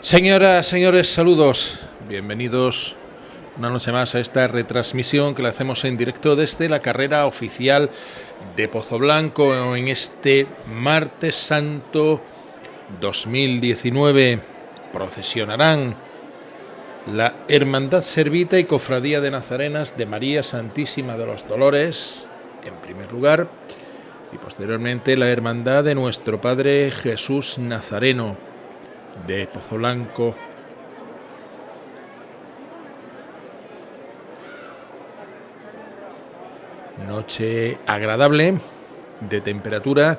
Señoras, señores, saludos. Bienvenidos una noche más a esta retransmisión que la hacemos en directo desde la carrera oficial de Pozoblanco en este martes santo 2019. Procesionarán la Hermandad Servita y Cofradía de Nazarenas de María Santísima de los Dolores, en primer lugar, y posteriormente la Hermandad de Nuestro Padre Jesús Nazareno de Pozoblanco. Noche agradable de temperatura,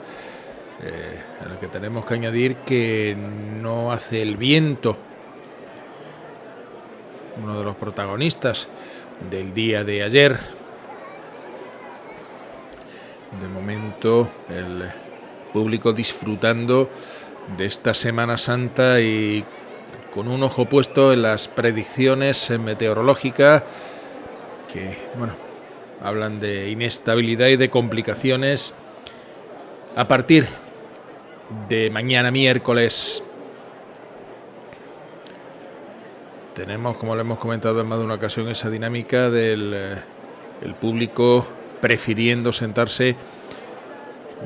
a la que tenemos que añadir que no hace el viento, uno de los protagonistas del día de ayer. De momento el público disfrutando de esta Semana Santa y con un ojo puesto en las predicciones meteorológicas que, bueno, hablan de inestabilidad y de complicaciones a partir de mañana miércoles. Tenemos, como lo hemos comentado en más de una ocasión, esa dinámica del el público prefiriendo sentarse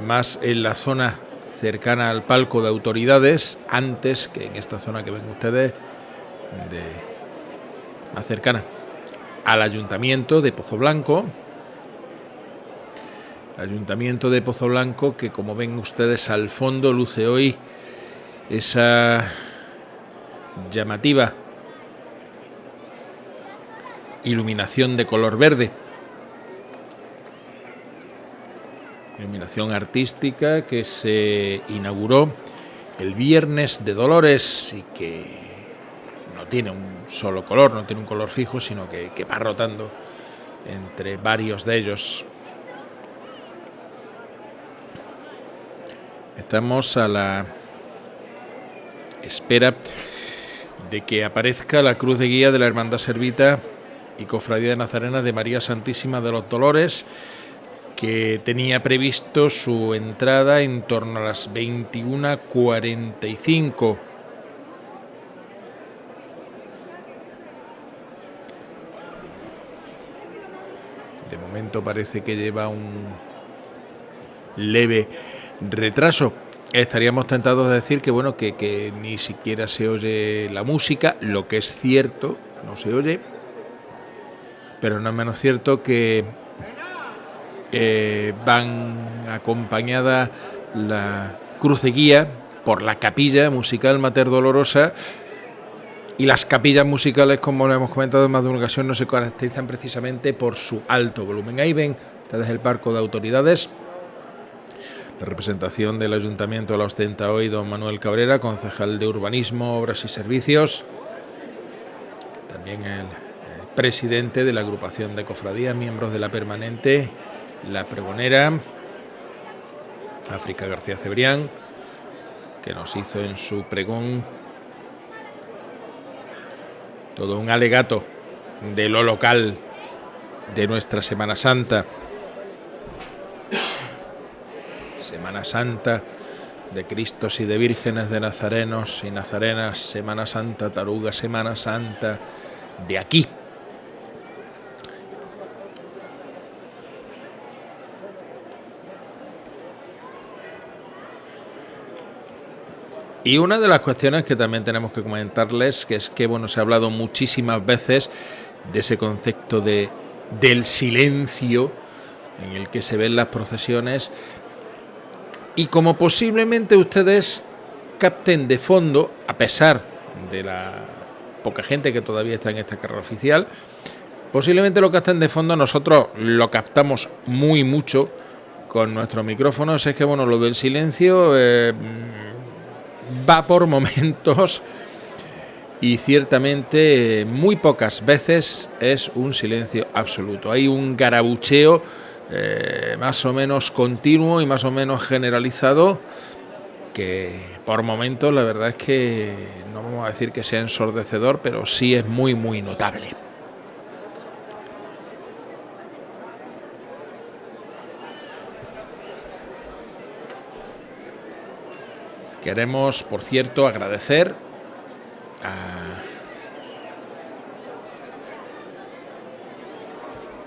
más en la zona cercana al palco de autoridades antes que en esta zona que ven ustedes, más cercana al Ayuntamiento de Pozoblanco. Ayuntamiento de Pozoblanco que, como ven ustedes al fondo, luce hoy esa llamativa iluminación de color verde. Iluminación artística que se inauguró el Viernes de Dolores y que no tiene un solo color, no tiene un color fijo, sino que va rotando entre varios de ellos. Estamos a la espera de que aparezca la cruz de guía de la Hermandad Servita y Cofradía de Nazarenas de María Santísima de los Dolores, que tenía previsto su entrada en torno a las 21:45. De momento parece que lleva un leve retraso. Estaríamos tentados de decir que, bueno, que ni siquiera se oye la música, lo que es cierto, no se oye, pero no es menos cierto que van acompañada la cruz de guía por la capilla musical Mater Dolorosa, y las capillas musicales, como lo hemos comentado en más de una ocasión, no se caracterizan precisamente por su alto volumen. Ahí ven ustedes el palco de autoridades. La representación del Ayuntamiento la ostenta hoy don Manuel Cabrera, concejal de Urbanismo, Obras y Servicios. También el presidente de la agrupación de cofradías, miembros de la permanente, la pregonera África García Cebrián, que nos hizo en su pregón todo un alegato de lo local de nuestra Semana Santa. Semana Santa de Cristos y de Vírgenes, de Nazarenos y Nazarenas, Semana Santa Taruga, Semana Santa de aquí. Y una de las cuestiones que también tenemos que comentarles, que es que, bueno, se ha hablado muchísimas veces de ese concepto del silencio en el que se ven las procesiones, y como posiblemente ustedes capten de fondo, a pesar de la poca gente que todavía está en esta carrera oficial, posiblemente lo capten de fondo, nosotros lo captamos muy mucho con nuestros micrófonos. Es que, bueno, lo del silencio va por momentos y ciertamente muy pocas veces es un silencio absoluto. Hay un garabucheo más o menos continuo y más o menos generalizado, que por momentos la verdad es que no vamos a decir que sea ensordecedor, pero sí es muy muy notable. Queremos, por cierto, agradecer a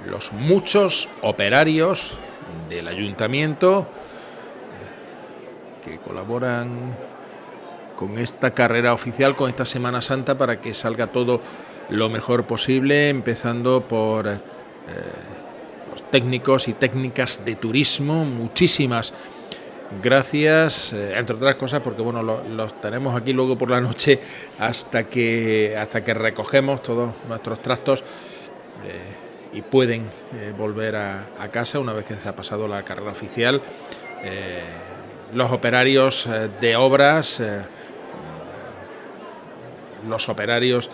los muchos operarios del ayuntamiento que colaboran con esta carrera oficial, con esta Semana Santa, para que salga todo lo mejor posible, empezando por los técnicos y técnicas de turismo. Muchísimas gracias, entre otras cosas porque bueno, los tenemos aquí luego por la noche hasta que recogemos todos nuestros trastos y pueden volver a casa una vez que se ha pasado la carrera oficial. Los operarios de obras, los operarios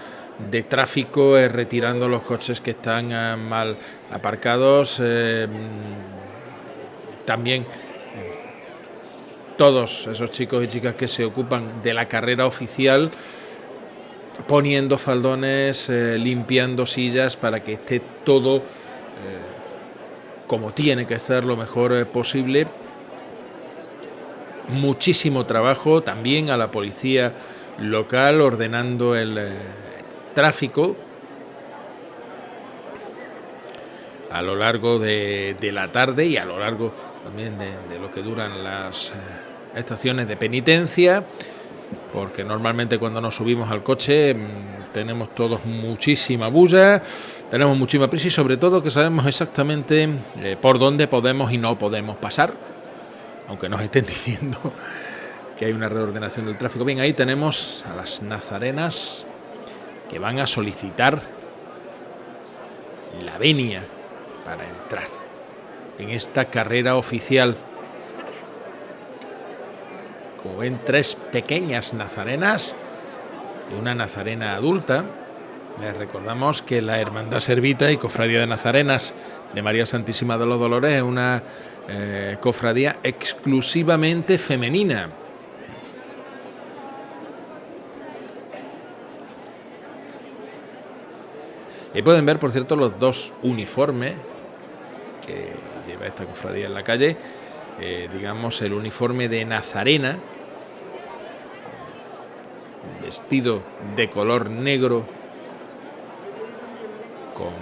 de tráfico, retirando los coches que están mal aparcados, también todos esos chicos y chicas que se ocupan de la carrera oficial, poniendo faldones, limpiando sillas para que esté todo como tiene que estar, lo mejor posible. Muchísimo trabajo también a la policía local ordenando el tráfico a lo largo de la tarde y a lo largo también de lo que duran las estaciones de penitencia, porque normalmente cuando nos subimos al coche tenemos todos muchísima bulla, tenemos muchísima prisa y sobre todo que sabemos exactamente por dónde podemos y no podemos pasar, aunque nos estén diciendo que hay una reordenación del tráfico. Bien, ahí tenemos a las nazarenas que van a solicitar la venia para entrar en esta carrera oficial. Como ven, 3 pequeñas nazarenas y una nazarena adulta. Les recordamos que la Hermandad Servita y Cofradía de Nazarenas de María Santísima de los Dolores es una cofradía exclusivamente femenina. Y pueden ver, por cierto, los 2 uniformes que lleva esta cofradía en la calle. Digamos, el uniforme de nazarena, vestido de color negro con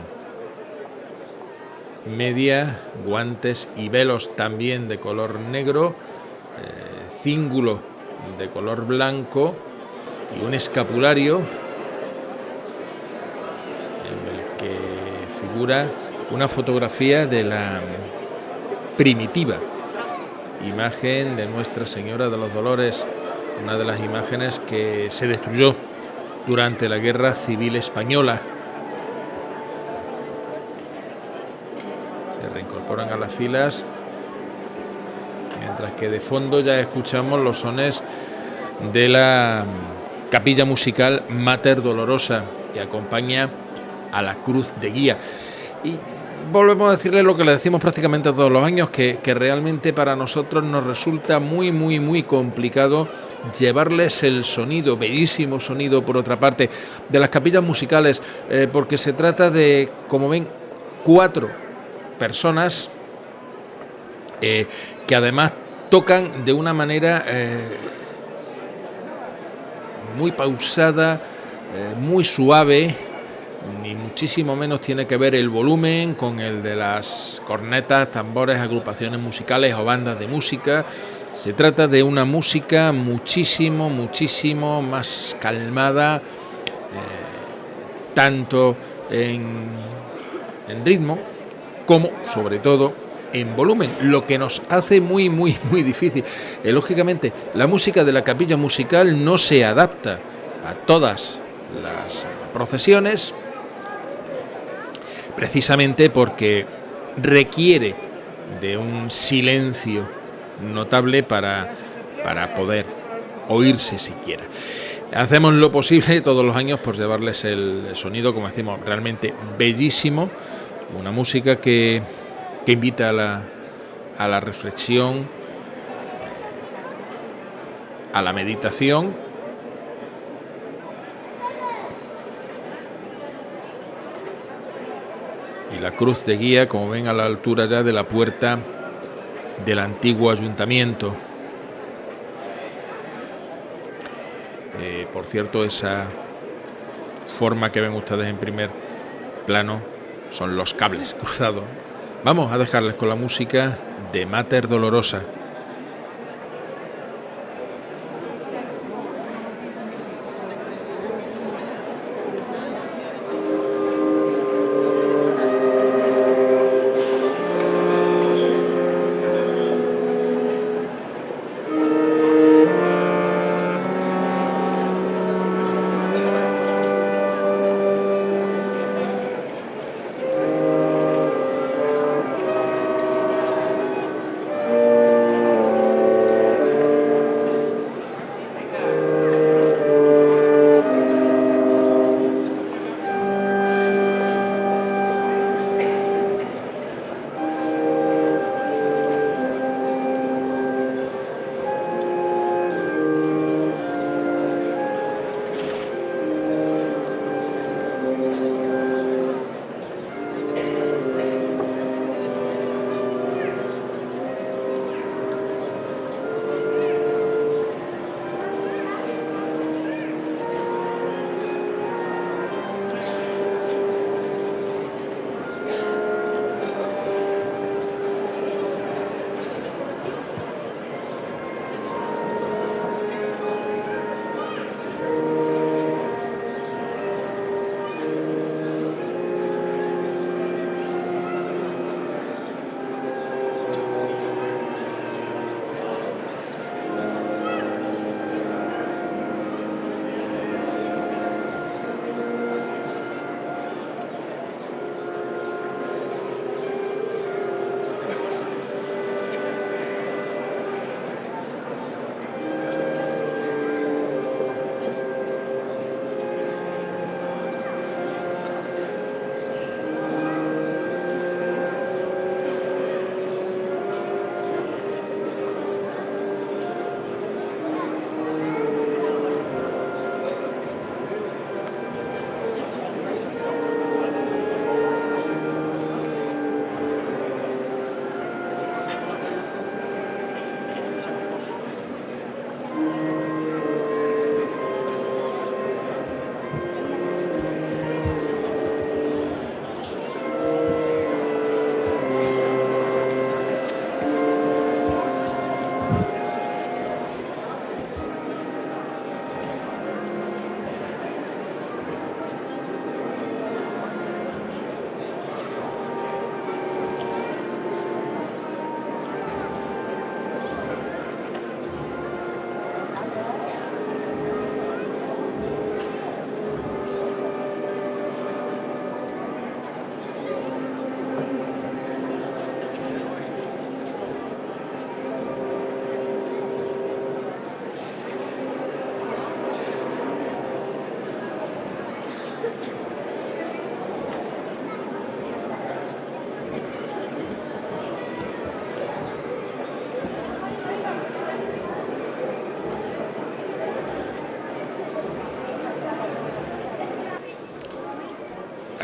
media, guantes y velos también de color negro, cíngulo de color blanco y un escapulario en el que figura una fotografía de la primitiva imagen de Nuestra Señora de los Dolores, una de las imágenes que se destruyó durante la Guerra Civil Española. Se reincorporan a las filas, mientras que de fondo ya escuchamos los sones de la capilla musical Mater Dolorosa, que acompaña a la cruz de guía. Y volvemos a decirle lo que le decimos prácticamente todos los años, que realmente para nosotros nos resulta muy complicado llevarles el sonido, bellísimo sonido por otra parte, de las capillas musicales, porque se trata de, como ven, 4 personas que además tocan de una manera muy pausada, muy suave. Ni muchísimo menos tiene que ver el volumen con el de las cornetas, tambores, agrupaciones musicales o bandas de música. Se trata de una música muchísimo más calmada, tanto en ritmo como, sobre todo, en volumen, lo que nos hace muy difícil. Lógicamente, la música de la capilla musical no se adapta a todas las procesiones, precisamente porque requiere de un silencio notable para poder oírse siquiera. Hacemos lo posible todos los años por llevarles el sonido, como decimos, realmente bellísimo, una música que invita a la reflexión, a la meditación. Y la cruz de guía, como ven, a la altura ya de la puerta del antiguo ayuntamiento. Por cierto, esa forma que ven ustedes en primer plano son los cables cruzados. Vamos a dejarles con la música de Mater Dolorosa.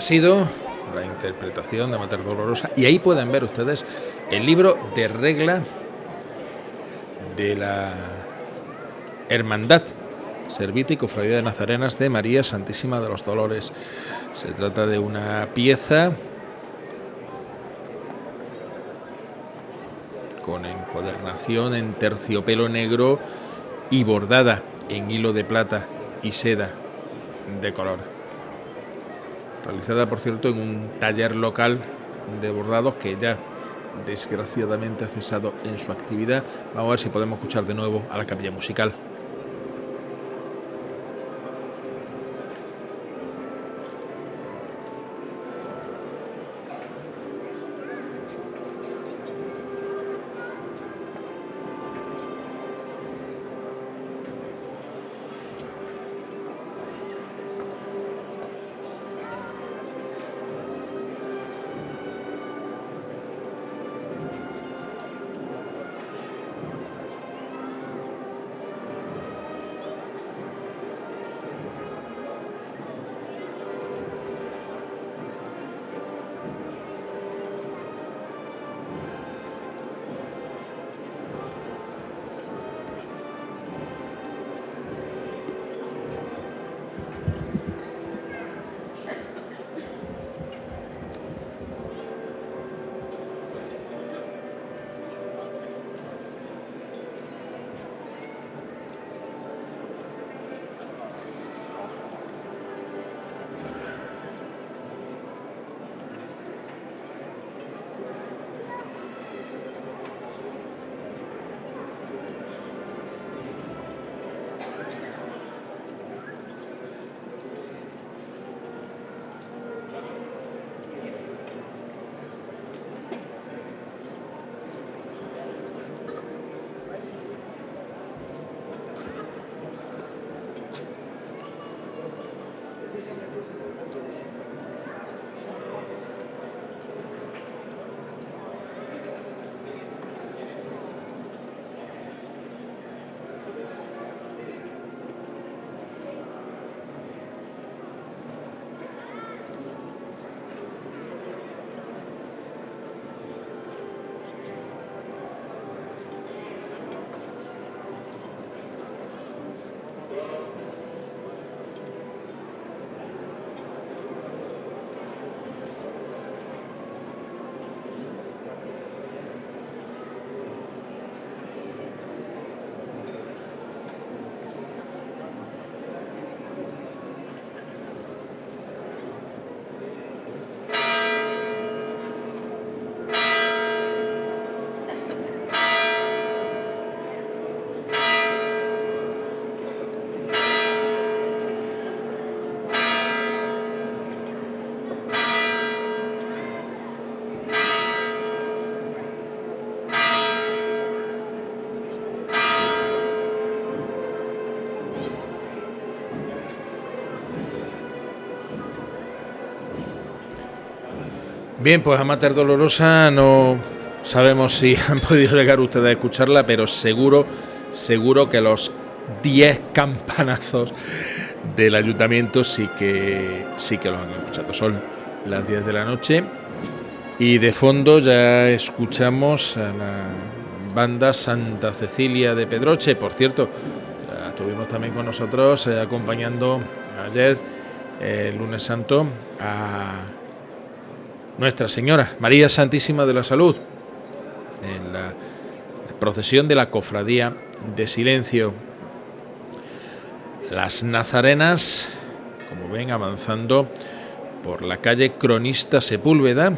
Ha sido la interpretación de Mater Dolorosa, y ahí pueden ver ustedes el libro de regla de la Hermandad Servita y Cofradía de Nazarenas de María Santísima de los Dolores. Se trata de una pieza con encuadernación en terciopelo negro y bordada en hilo de plata y seda de color. Realizada, por cierto, en un taller local de bordados que ya desgraciadamente ha cesado en su actividad. Vamos a ver si podemos escuchar de nuevo a la capilla musical. Bien, pues a Mater Dolorosa no sabemos si han podido llegar ustedes a escucharla, pero seguro que los 10 campanazos del ayuntamiento sí que los han escuchado. Son las 10 de la noche y de fondo ya escuchamos a la banda Santa Cecilia de Pedroche. Por cierto, estuvimos también con nosotros acompañando ayer, el lunes santo, a Nuestra Señora María Santísima de la Salud en la procesión de la Cofradía de Silencio. Las nazarenas, como ven, avanzando por la calle Cronista Sepúlveda.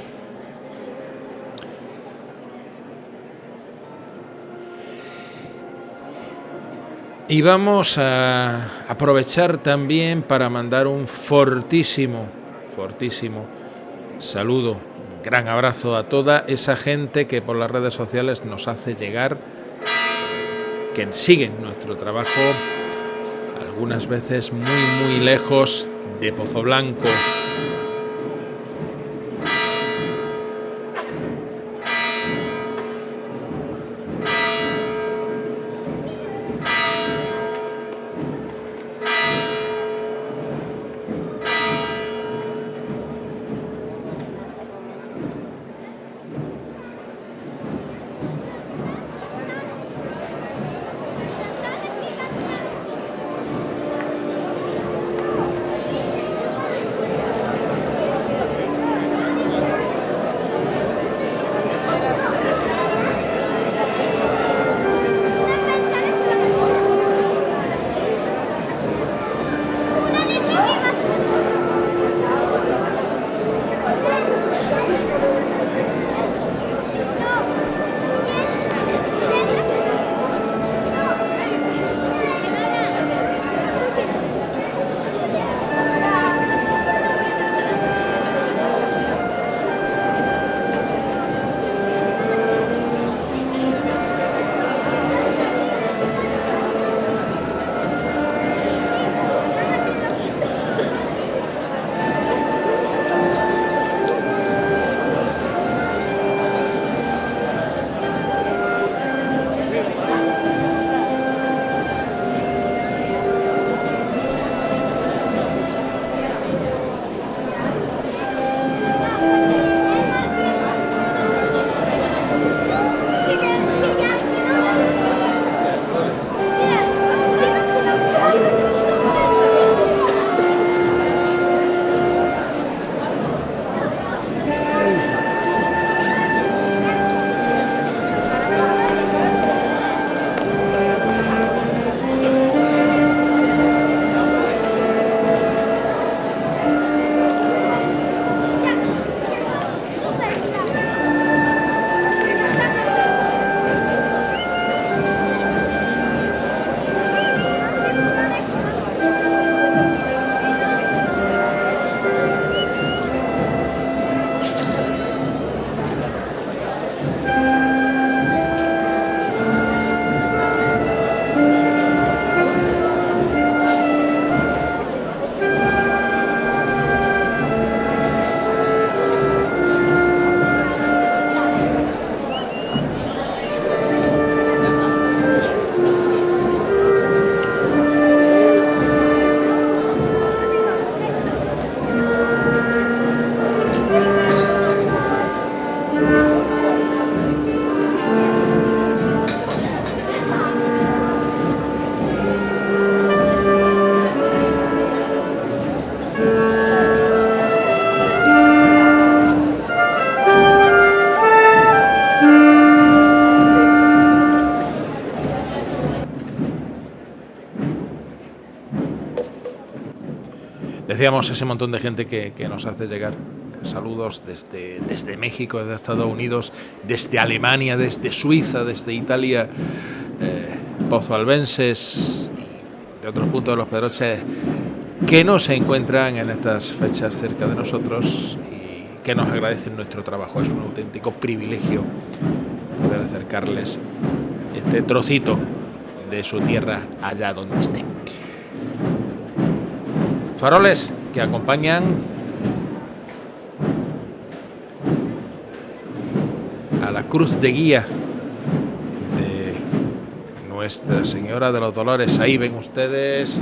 Y vamos a aprovechar también para mandar un fortísimo saludo, un gran abrazo a toda esa gente que por las redes sociales nos hace llegar, que siguen nuestro trabajo, algunas veces muy lejos de Pozoblanco. Decíamos ese montón de gente que nos hace llegar saludos desde México, desde Estados Unidos, desde Alemania, desde Suiza, desde Italia, pozoalbenses y de otros puntos de los Pedroches que no se encuentran en estas fechas cerca de nosotros y que nos agradecen nuestro trabajo. Es un auténtico privilegio poder acercarles este trocito de su tierra allá donde esté. Faroles que acompañan cruz de guía de Nuestra Señora de los Dolores. Ahí ven ustedes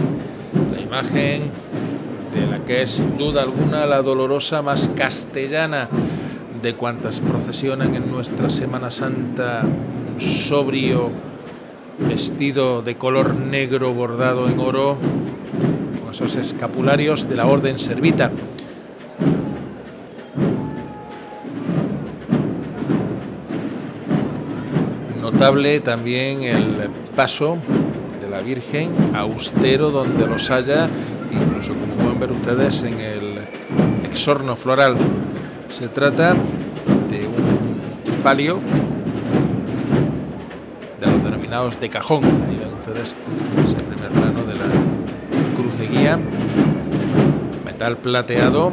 la imagen de la que es sin duda alguna la dolorosa más castellana de cuantas procesionan en nuestra Semana Santa. Un sobrio vestido de color negro bordado en oro, con esos escapularios de la Orden Servita. Notable también el paso de la Virgen, austero donde los haya, incluso como pueden ver ustedes en el exorno floral. Se trata de un palio de los denominados de cajón. Ahí ven ustedes ese primer plano de la cruz de guía, metal plateado,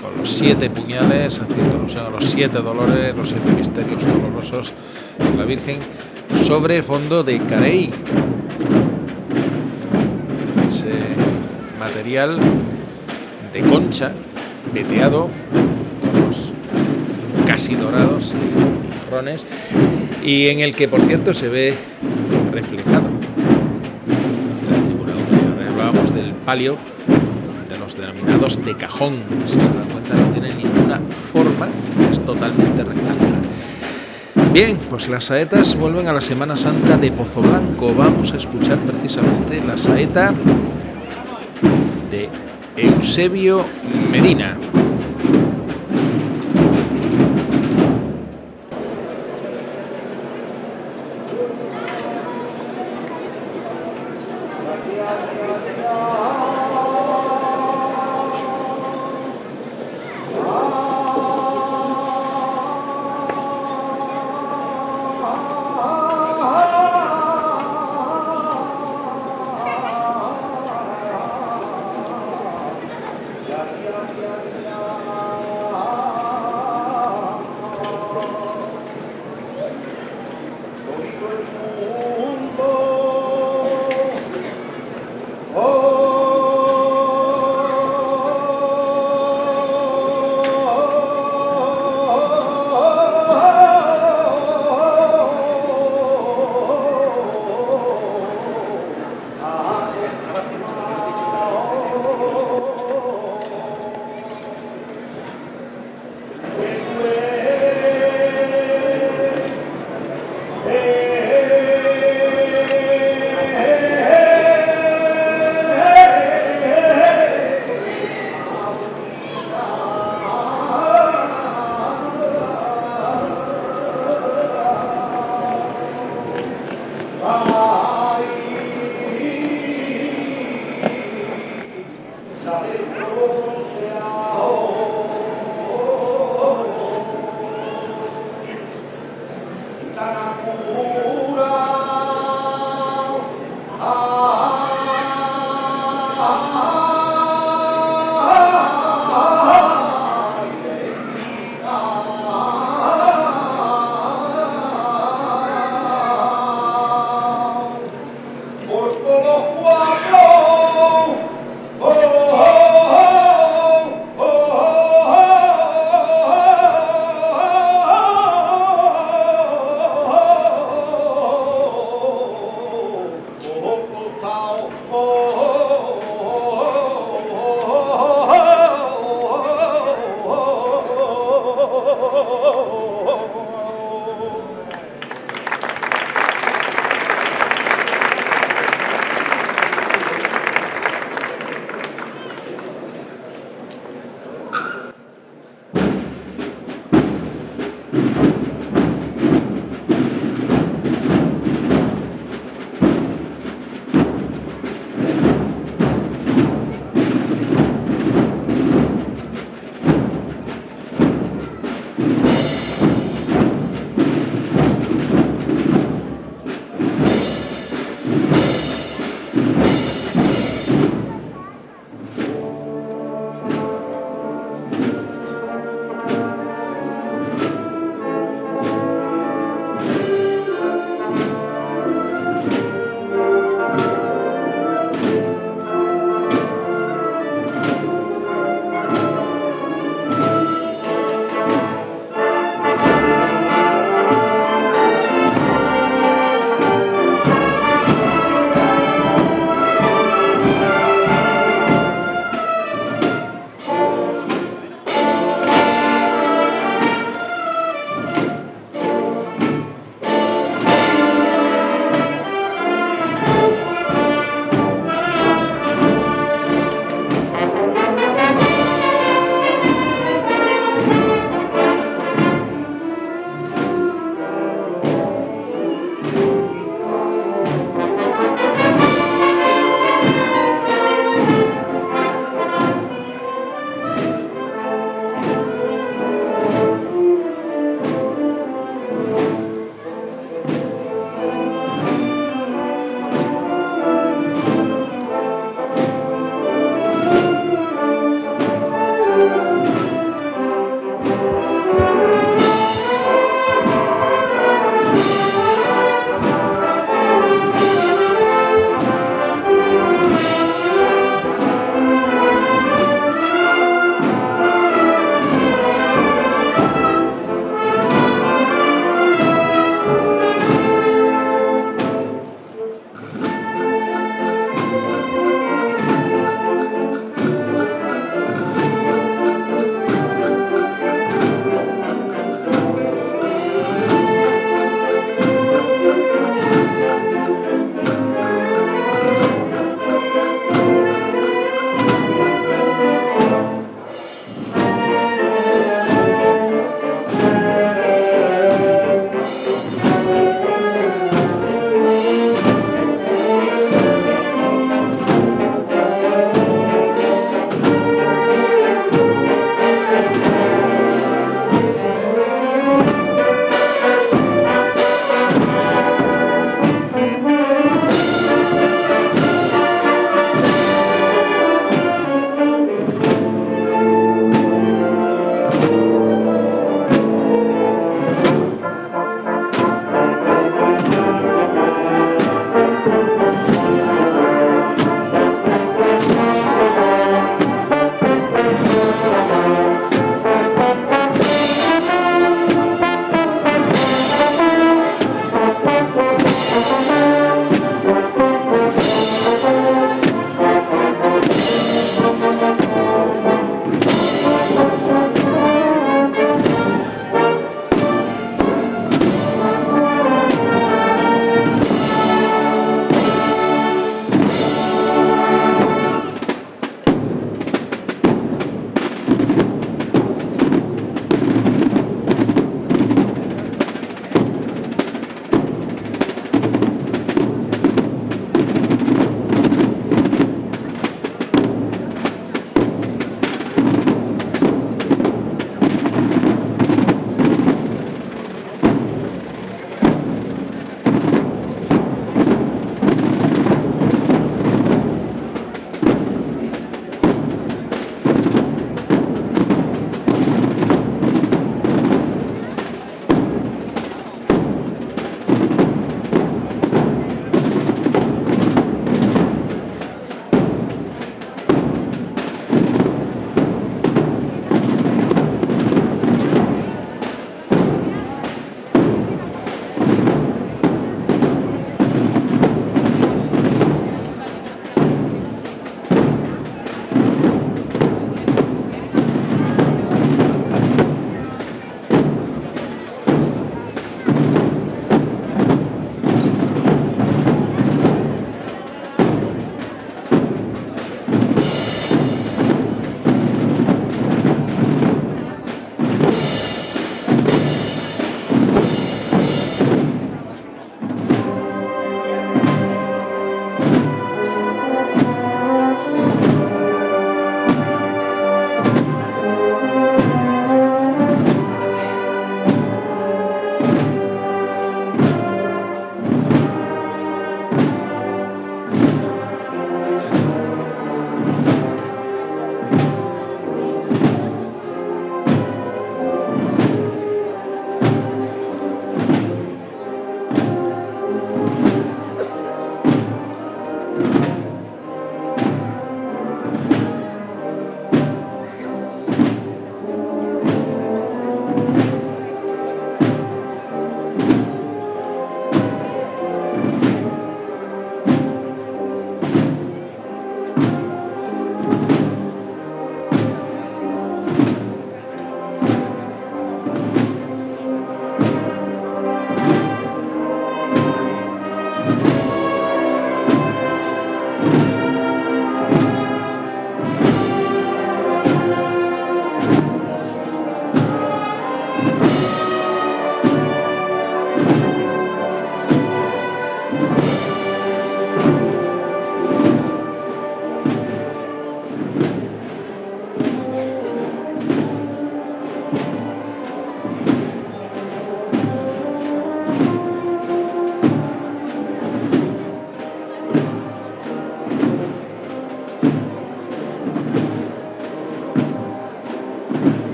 con los 7 puñales, haciendo alusión a los 7 dolores, los 7 misterios dolorosos de la Virgen, sobre fondo de carey. Ese material de concha, veteado, tonos casi dorados y marrones, y en el que, por cierto, se ve reflejado la tribuna de autoridades. Hablábamos del palio de los denominados de cajón. Si se dan cuenta, no tiene ninguna forma, es totalmente rectangular. Bien, pues las saetas vuelven a la Semana Santa de Pozoblanco. Vamos a escuchar precisamente la saeta de Eusebio Medina.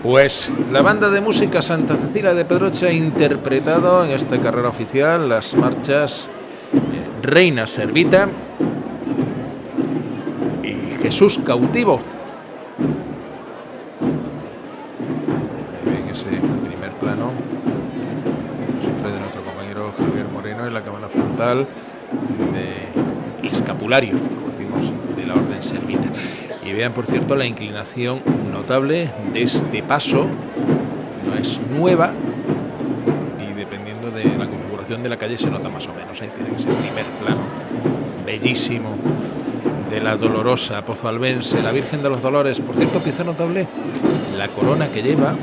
Pues la banda de música Santa Cecilia de Pedroche ha interpretado en esta carrera oficial las marchas Reina Servita y Jesús Cautivo. Ahí ven ese primer plano que nos ofrece nuestro compañero Javier Moreno en la cámara frontal del escapulario, como decimos, de la Orden Servita. Y vean, por cierto, la inclinación notable de este paso. No es nueva y dependiendo de la configuración de la calle se nota más o menos. Ahí tienen ese primer plano bellísimo de la Dolorosa Pozo Albense, la Virgen de los Dolores. Por cierto, pieza notable, la corona que lleva.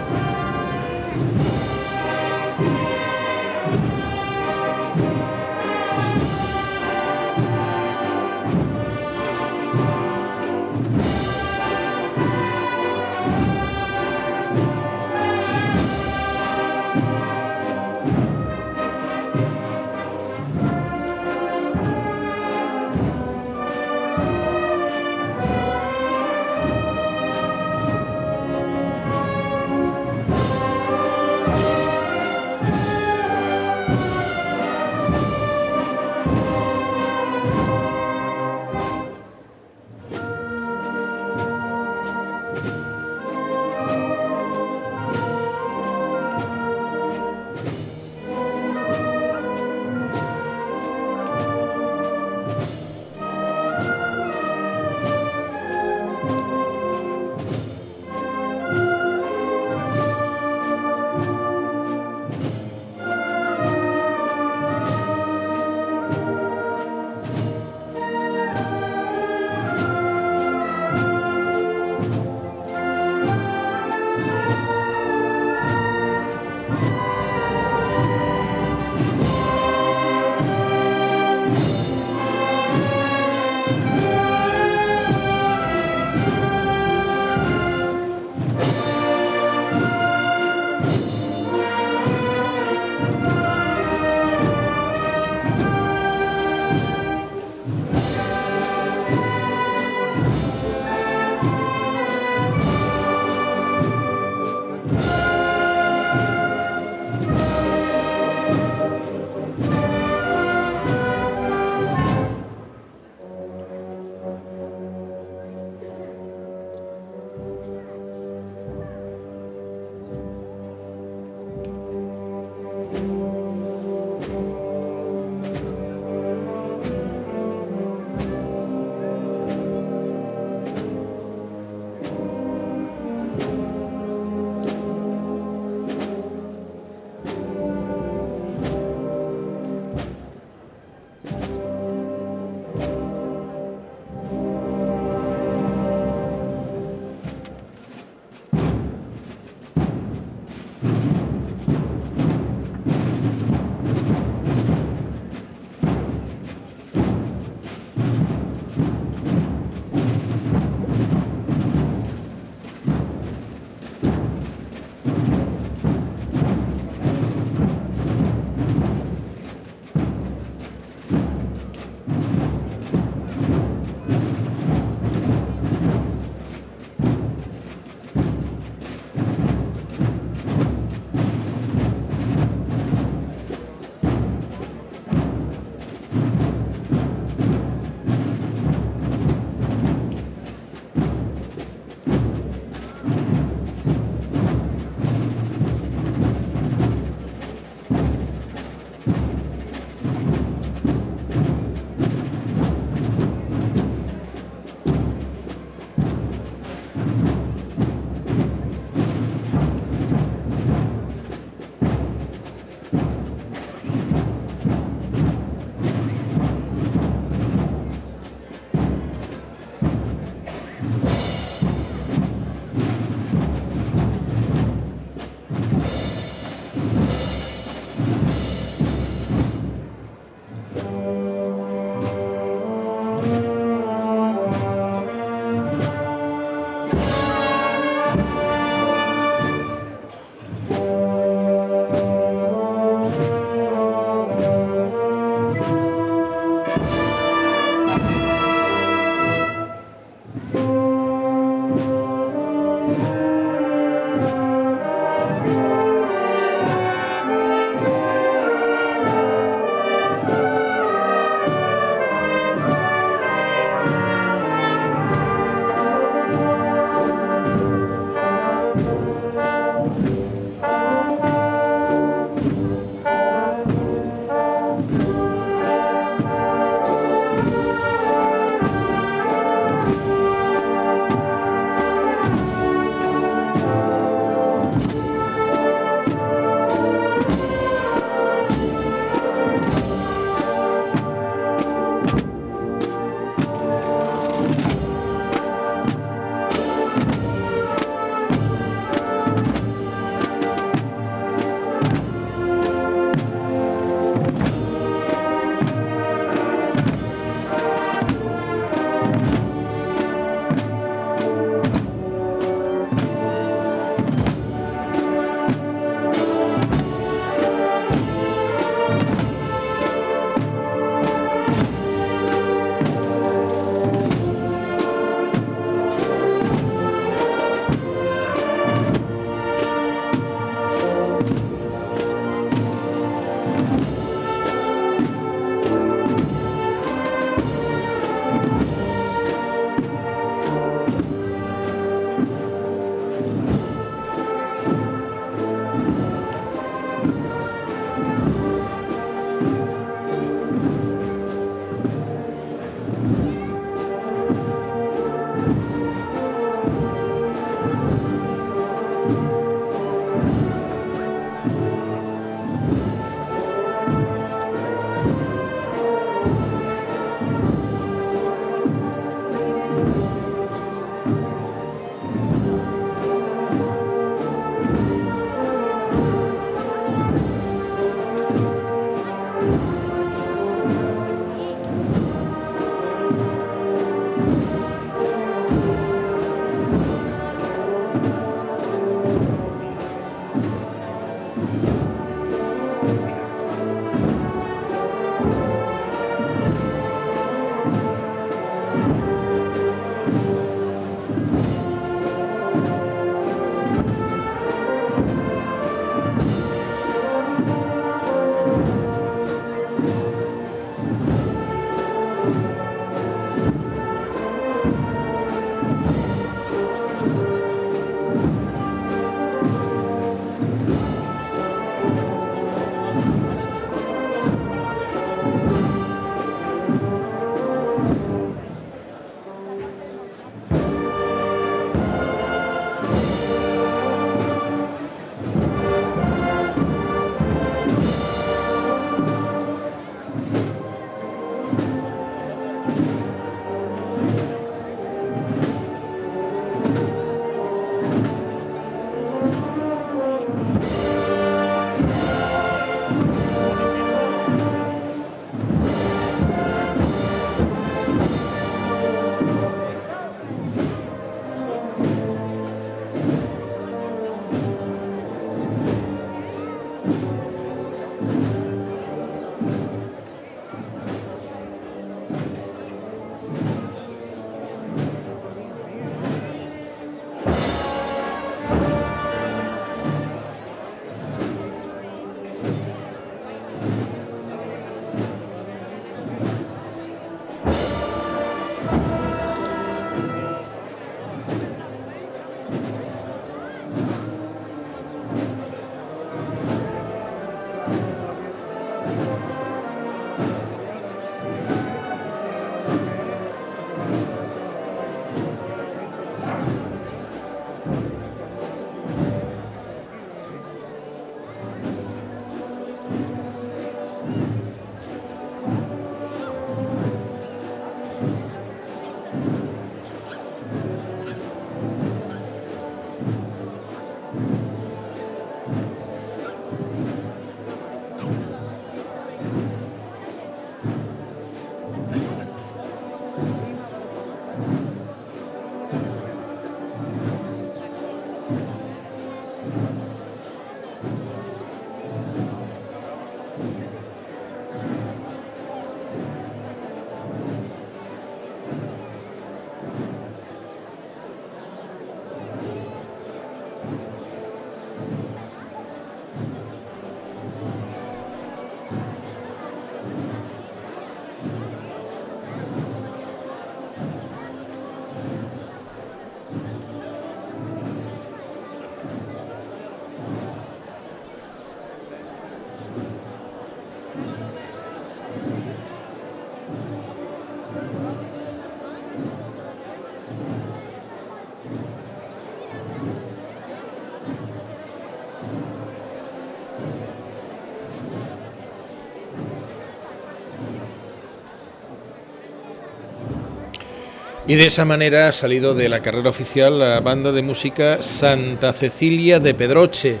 Y de esa manera ha salido de la carrera oficial la banda de música Santa Cecilia de Pedroche,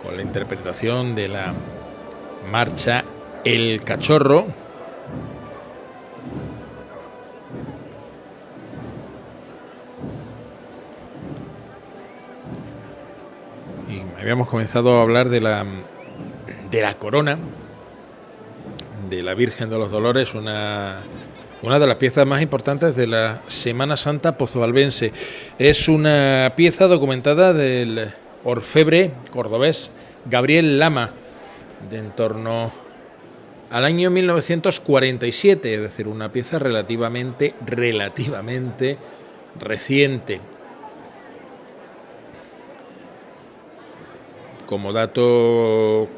con la interpretación de la marcha El Cachorro. Y habíamos comenzado a hablar de la corona de la Virgen de los Dolores, una de las piezas más importantes de la Semana Santa pozoalbense. Es una pieza documentada del orfebre cordobés Gabriel Lama, de en torno al año 1947, es decir, una pieza relativamente reciente. Como dato,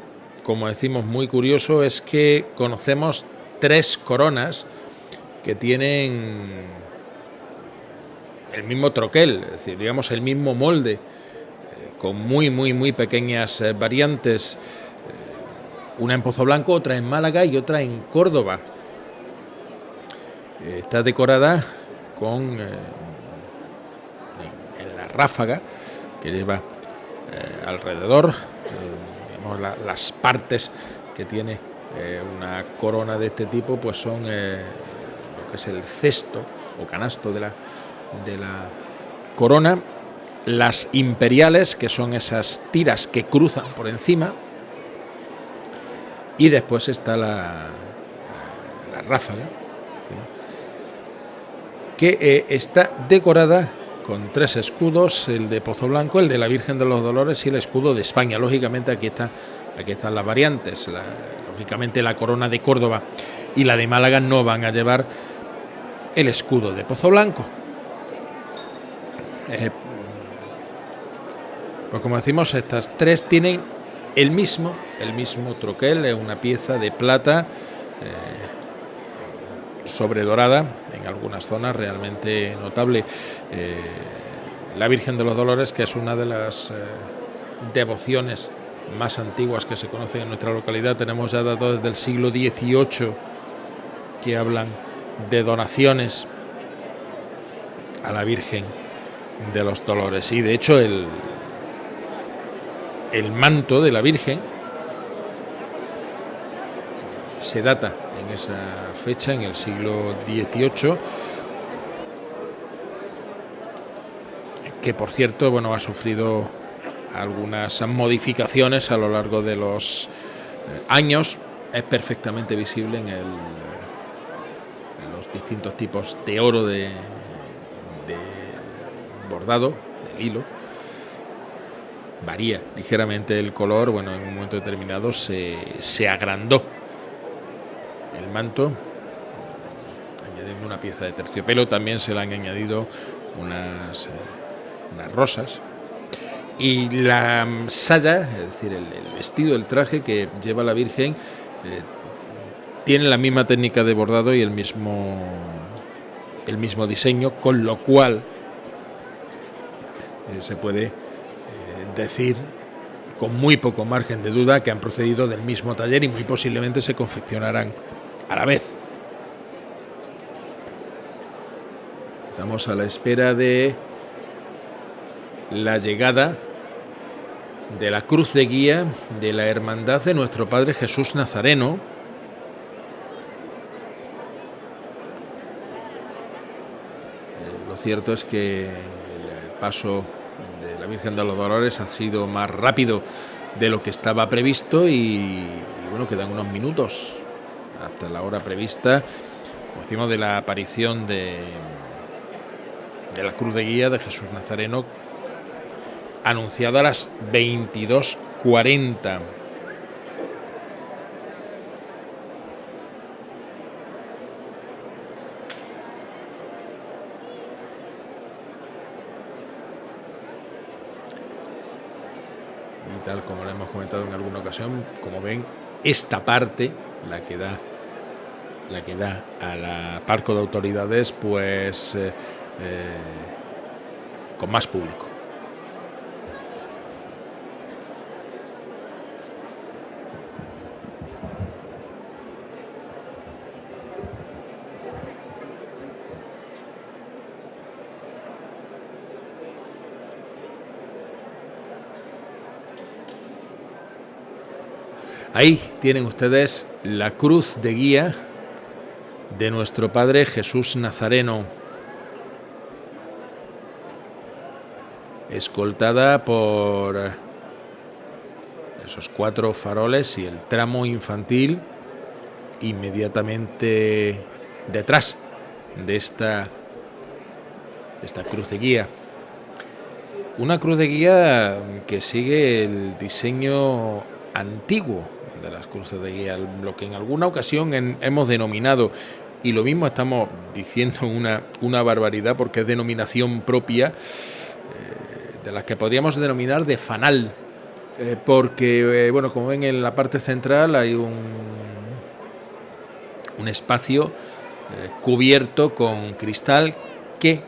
como decimos, muy curioso, es que conocemos 3 coronas que tienen el mismo troquel, es decir, digamos el mismo molde, con muy pequeñas variantes, una en Pozoblanco, otra en Málaga y otra en Córdoba. Está decorada con en la ráfaga que lleva alrededor, digamos, las partes que tiene una corona de este tipo, pues son lo que es el cesto o canasto de la corona, las imperiales, que son esas tiras que cruzan por encima, y después está la ráfaga, que está decorada con 3 escudos: el de Pozoblanco, el de la Virgen de los Dolores y el escudo de España. Lógicamente aquí están las variantes. Lógicamente la corona de Córdoba y la de Málaga no van a llevar el escudo de Pozoblanco. Pues como decimos, estas 3 tienen el mismo troquel, es una pieza de plata sobredorada, en algunas zonas realmente notable. La Virgen de los Dolores, que es una de las devociones más antiguas que se conocen en nuestra localidad. Tenemos ya datos desde el siglo XVIII que hablan de donaciones a la Virgen de los Dolores, y de hecho el manto de la Virgen se data en esa fecha, en el siglo XVIII, que por cierto, bueno, ha sufrido algunas modificaciones a lo largo de los años. Es perfectamente visible en los distintos tipos de oro de bordado, del hilo. Varía ligeramente el color. Bueno, en un momento determinado se agrandó el manto, añadiendo una pieza de terciopelo. También se le han añadido unas rosas, y la saya, es decir, el vestido, el traje que lleva la Virgen, tiene la misma técnica de bordado y el mismo diseño, con lo cual se puede decir con muy poco margen de duda que han procedido del mismo taller y muy posiblemente se confeccionarán a la vez. Estamos a la espera de la llegada de la cruz de guía de la Hermandad de Nuestro Padre Jesús Nazareno, lo cierto es que el paso de la Virgen de los Dolores ha sido más rápido de lo que estaba previsto, y bueno, quedan unos minutos hasta la hora prevista, como decimos, de la aparición de la cruz de guía de Jesús Nazareno, anunciada a las 22:40. Y tal como lo hemos comentado en alguna ocasión, como ven, esta parte, la que da a la Parco de Autoridades, pues con más público. Ahí tienen ustedes la cruz de guía de Nuestro Padre Jesús Nazareno, escoltada por esos 4 faroles y el tramo infantil inmediatamente detrás de esta cruz de guía. Una cruz de guía que sigue el diseño antiguo de las cruces de guía, lo que en alguna ocasión hemos denominado, y lo mismo estamos diciendo una barbaridad, porque es denominación propia, de las que podríamos denominar de fanal, porque bueno, como ven, en la parte central hay un espacio cubierto con cristal que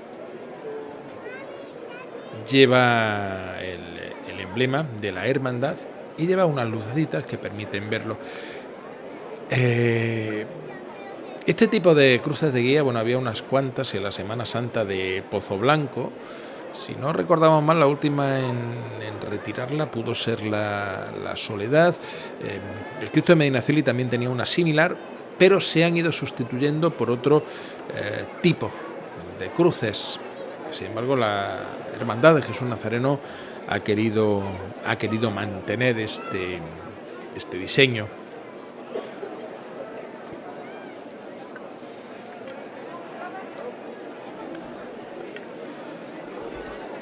lleva el emblema de la hermandad y lleva unas lucecitas que permiten verlo. Este tipo de cruces de guía, bueno, había unas cuantas en la Semana Santa de Pozoblanco. Si no recordamos mal, la última en retirarla pudo ser la Soledad. El Cristo de Medinaceli también tenía una similar, pero se han ido sustituyendo por otro tipo de cruces. Sin embargo, la Hermandad de Jesús Nazareno ha querido mantener este diseño.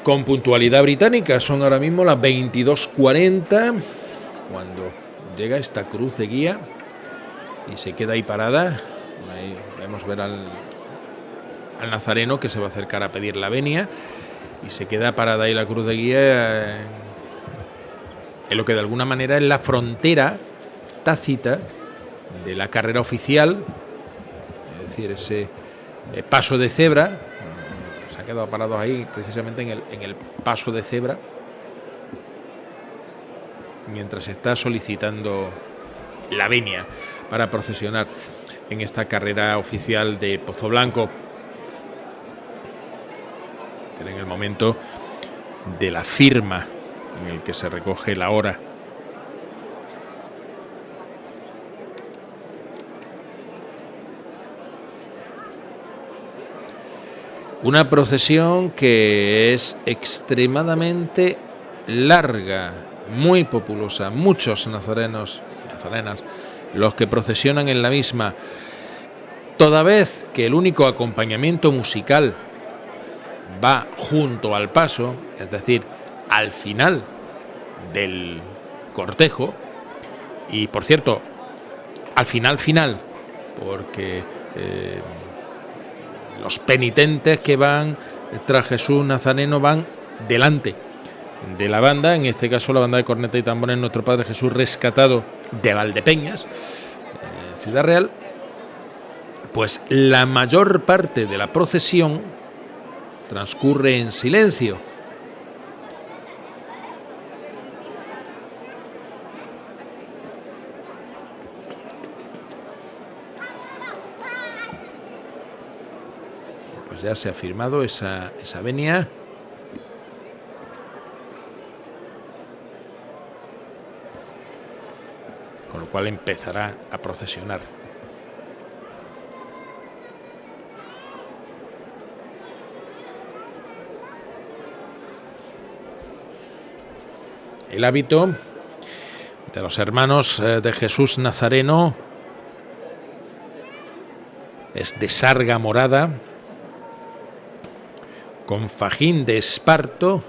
Con puntualidad británica, son ahora mismo las 22:40 cuando llega esta cruz de guía y se queda ahí parada. Ahí vemos ver al nazareno que se va a acercar a pedir la venia y se queda parada ahí la cruz de guía en lo que de alguna manera es la frontera tácita de la carrera oficial, es decir, ese paso de cebra. Se ha quedado parado ahí precisamente en el paso de cebra mientras está solicitando la venia para procesionar en esta carrera oficial de Pozoblanco. En el momento de la firma en el que se recoge la hora. Una procesión que es extremadamente larga, muy populosa, muchos nazarenos y nazarenas los que procesionan en la misma, toda vez que el único acompañamiento musical va junto al paso, es decir, al final del cortejo, y por cierto, al final, porque los penitentes que van tras Jesús Nazareno van delante de la banda, en este caso la banda de corneta y tambores Nuestro Padre Jesús Rescatado de Valdepeñas, Ciudad Real. Pues la mayor parte de la procesión transcurre en silencio. Pues ya se ha firmado esa venia. Con lo cual empezará a procesionar. El hábito de los hermanos de Jesús Nazareno es de sarga morada, con fajín de esparto,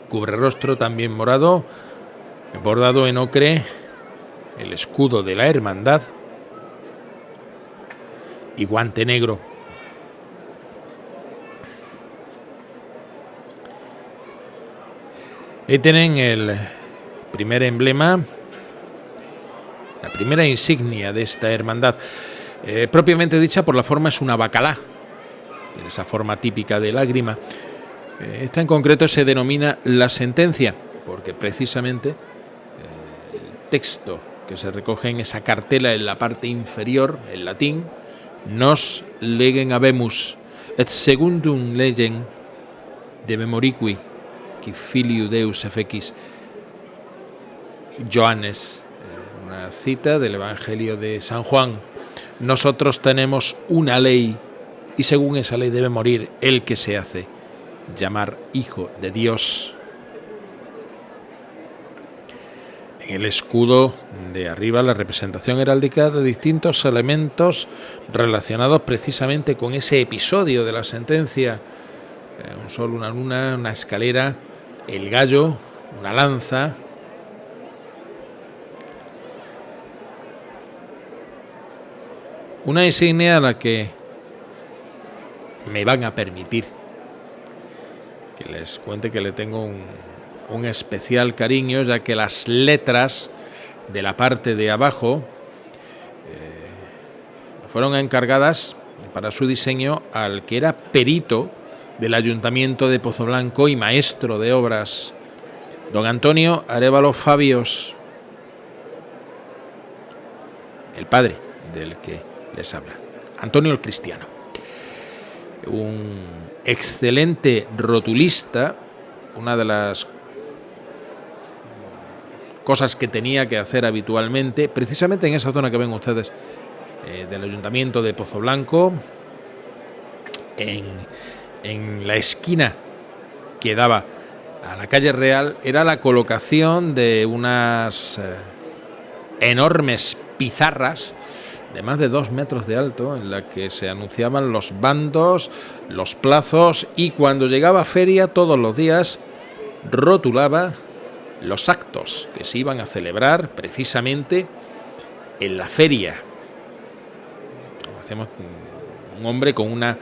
cubrerostro también morado, bordado en ocre, el escudo de la hermandad y guante negro. Ahí tienen el primer emblema, la primera insignia de esta hermandad. Propiamente dicha, por la forma, es una bacalá, tiene esa forma típica de lágrima. Esta en concreto se denomina la sentencia, porque precisamente el texto que se recoge en esa cartela en la parte inferior, en latín, nos legem habemus, et secundum legem de memoriqui, qui filiu Deus efequis. Johannes, una cita del Evangelio de San Juan. Nosotros tenemos una ley y según esa ley debe morir el que se hace llamar Hijo de Dios. En el escudo de arriba la representación heráldica de distintos elementos relacionados precisamente con ese episodio de la sentencia. Un sol, una luna, una escalera, el gallo, una lanza. Una insignia a la que me van a permitir que les cuente que le tengo un especial cariño, ya que las letras de la parte de abajo fueron encargadas para su diseño al que era perito del Ayuntamiento de Pozoblanco y maestro de obras, don Antonio Arévalo Fabios, el padre del que les habla, Antonio el Cristiano. Un excelente rotulista. Una de las cosas que tenía que hacer habitualmente, precisamente en esa zona que ven ustedes del Ayuntamiento de Pozoblanco, en la esquina que daba a la calle Real, era la colocación de unas enormes pizarras de más de 2 metros de alto, en la que se anunciaban los bandos, los plazos, y cuando llegaba feria todos los días rotulaba los actos que se iban a celebrar precisamente en la feria. Hacemos un hombre con una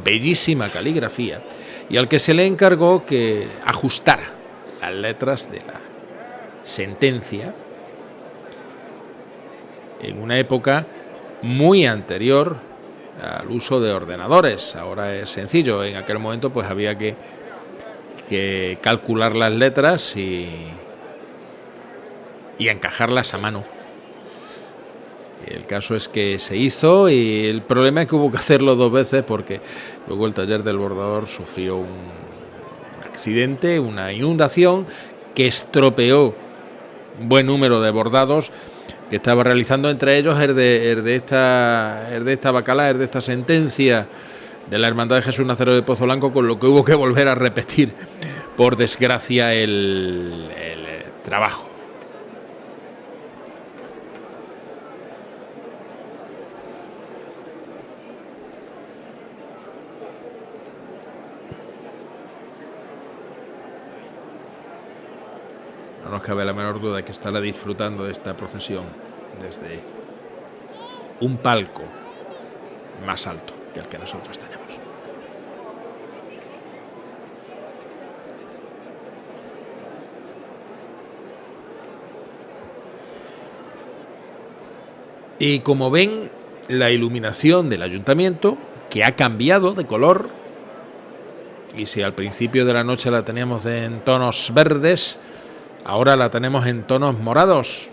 bellísima caligrafía y al que se le encargó que ajustara las letras de la sentencia en una época muy anterior al uso de ordenadores. Ahora es sencillo, en aquel momento pues había que calcular las letras y encajarlas a mano. El caso es que se hizo y el problema es que hubo que hacerlo 2 veces porque luego el taller del bordador sufrió un accidente, una inundación que estropeó un buen número de bordados que estaba realizando, entre ellos el de esta bacalá, el de esta sentencia de la Hermandad de Jesús Nazareno de Pozoblanco, con lo que hubo que volver a repetir, por desgracia, el trabajo. No nos cabe la menor duda de que estará disfrutando de esta procesión desde un palco más alto que el que nosotros tenemos. Y como ven, la iluminación del ayuntamiento, que ha cambiado de color, y si al principio de la noche la teníamos en tonos verdes, ahora la tenemos en tonos morados.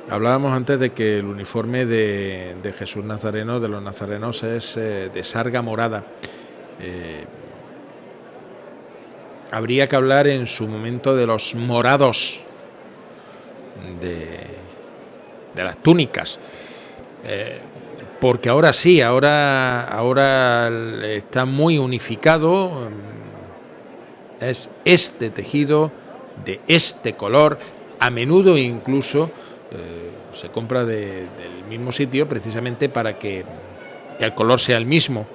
Hablábamos antes de que el uniforme de Jesús Nazareno, de los nazarenos, es de sarga morada. Habría que hablar en su momento de los morados de las túnicas, porque ahora sí, ahora está muy unificado. Es este tejido de este color, a menudo incluso se compra del mismo sitio precisamente para que el color sea el mismo.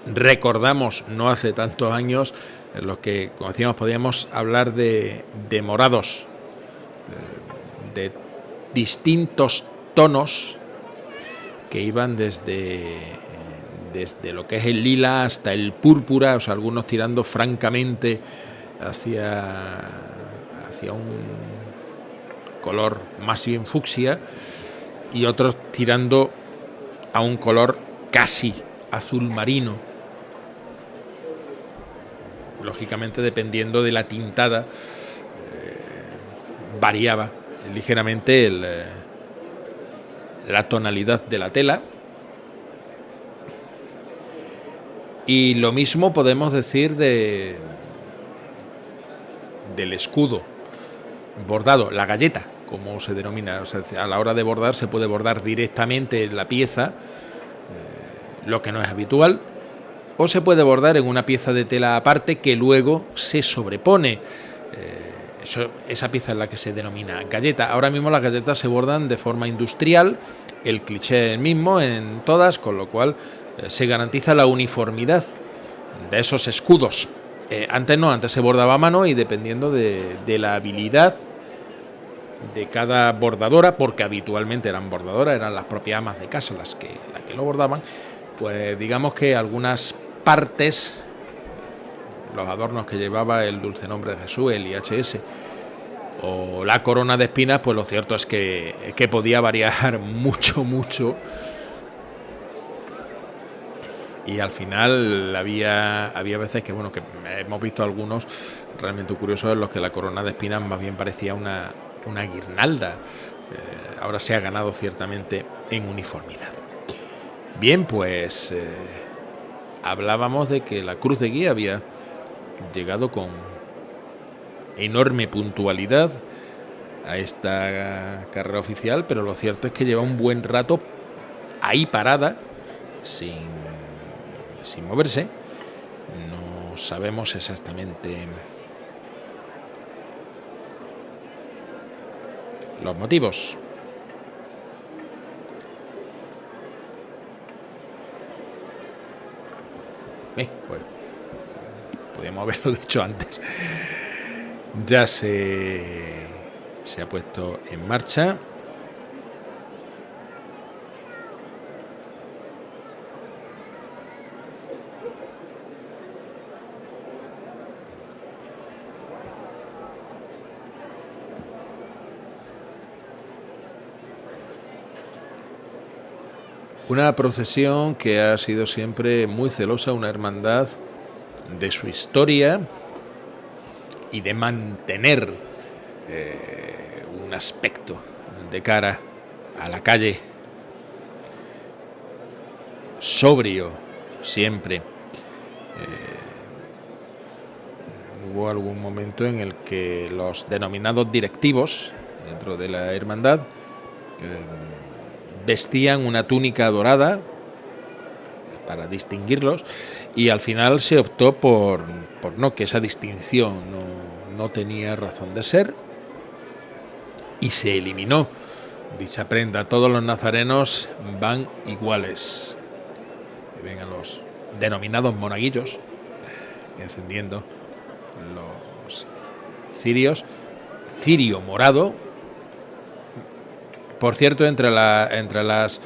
Recordamos no hace tantos años en los que, como decíamos, podíamos hablar de morados de distintos tonos que iban desde lo que es el lila hasta el púrpura, o sea, algunos tirando francamente hacia un color más bien fucsia y otros tirando a un color casi azul marino, lógicamente dependiendo de la tintada variaba ligeramente la tonalidad de la tela. Y lo mismo podemos decir del escudo bordado, la galleta, como se denomina. O sea, a la hora de bordar se puede bordar directamente en la pieza, lo que no es habitual, o se puede bordar en una pieza de tela aparte que luego se sobrepone. Esa pieza es la que se denomina galleta. Ahora mismo las galletas se bordan de forma industrial, el cliché es el mismo en todas, con lo cual se garantiza la uniformidad de esos escudos. Antes no, antes se bordaba a mano y dependiendo de la habilidad de cada bordadora, porque habitualmente eran bordadoras, eran las propias amas de casa las que lo bordaban, pues digamos que algunas partes, los adornos que llevaba el dulce nombre de Jesús, el IHS, o la corona de espinas, pues lo cierto es que podía variar mucho y al final había veces que, bueno, que hemos visto algunos realmente curiosos en los que la corona de espinas más bien parecía una guirnalda. Ahora se ha ganado ciertamente en uniformidad. Bien, pues hablábamos de que la cruz de guía había llegado con enorme puntualidad a esta carrera oficial, pero lo cierto es que lleva un buen rato ahí parada, sin moverse. No sabemos exactamente los motivos. Pues podríamos haberlo dicho antes. Ya se ha puesto en marcha. Una procesión que ha sido siempre muy celosa, una hermandad de su historia y de mantener un aspecto de cara a la calle sobrio siempre. Hubo algún momento en el que los denominados directivos dentro de la hermandad vestían una túnica dorada para distinguirlos, y al final se optó por no, que esa distinción no tenía razón de ser, y se eliminó dicha prenda. Todos los nazarenos van iguales. Y vengan los denominados monaguillos encendiendo los cirios, cirio morado. Por cierto, entre las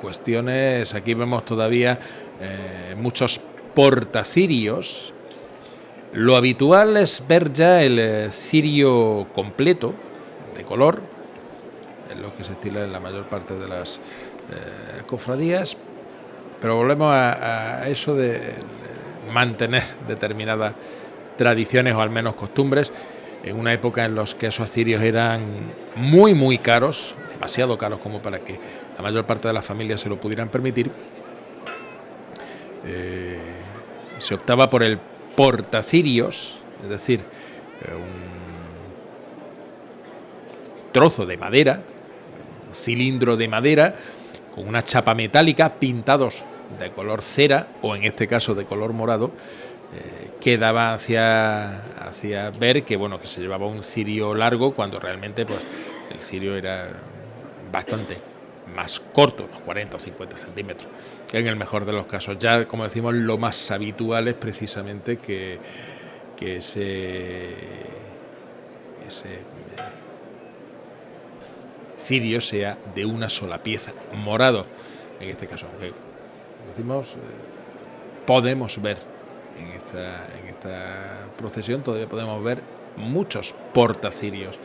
cuestiones, aquí vemos todavía muchos portacirios. Lo habitual es ver ya el cirio completo, de color, es lo que se estila en la mayor parte de las cofradías, pero volvemos a eso de mantener determinadas tradiciones o al menos costumbres, en una época en los que esos cirios eran muy muy caros, demasiado caros como para que la mayor parte de las familias se lo pudieran permitir. Se optaba por el portacirios, es decir, un trozo de madera, un cilindro de madera con una chapa metálica, pintados de color cera o en este caso de color morado, que daba hacia ver que, bueno, que se llevaba un cirio largo, cuando realmente pues el cirio era bastante más corto, unos 40 o 50 centímetros, en el mejor de los casos. Ya, como decimos, lo más habitual es precisamente que ese cirio sea de una sola pieza, morado en este caso, aunque decimos podemos ver en esta procesión, todavía podemos ver muchos portacirios.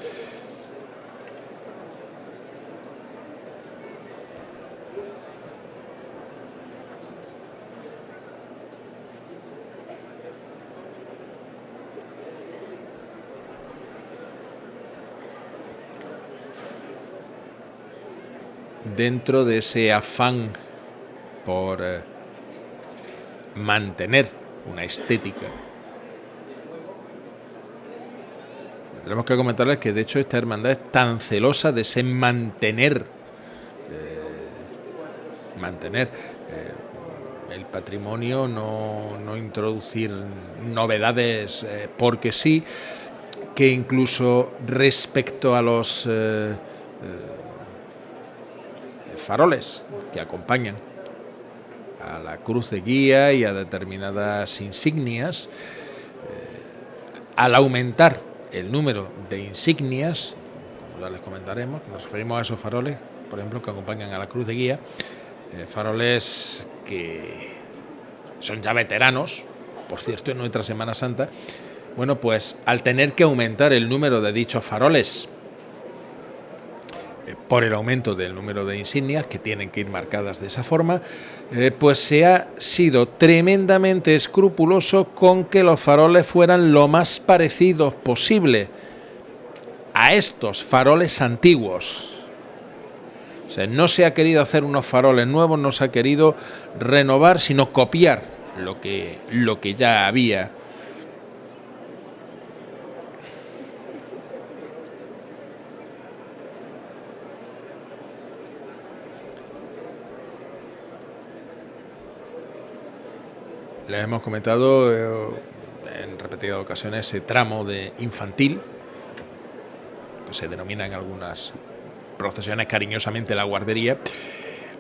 Dentro de ese afán por mantener una estética, tenemos que comentarles que de hecho esta hermandad es tan celosa de ese mantener el patrimonio, no introducir novedades porque sí, que incluso respecto a los faroles que acompañan a la cruz de guía y a determinadas insignias, al aumentar el número de insignias, como ya les comentaremos, nos referimos a esos faroles, por ejemplo, que acompañan a la cruz de guía, faroles que son ya veteranos, por cierto, en nuestra Semana Santa. Bueno, pues al tener que aumentar el número de dichos faroles por el aumento del número de insignias que tienen que ir marcadas de esa forma, pues se ha sido tremendamente escrupuloso con que los faroles fueran lo más parecidos posible a estos faroles antiguos. O sea, no se ha querido hacer unos faroles nuevos, no se ha querido renovar, sino copiar lo que ya había. Les hemos comentado en repetidas ocasiones ese tramo de infantil, que se denomina en algunas procesiones cariñosamente la guardería,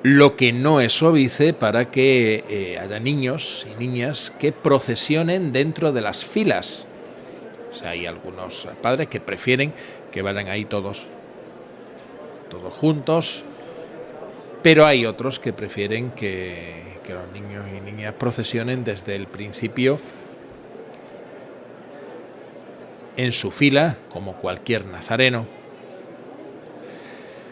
lo que no es óbice para que haya niños y niñas que procesionen dentro de las filas. O sea, hay algunos padres que prefieren que vayan ahí todos juntos, pero hay otros que prefieren que los niños y niñas procesionen desde el principio en su fila, como cualquier nazareno.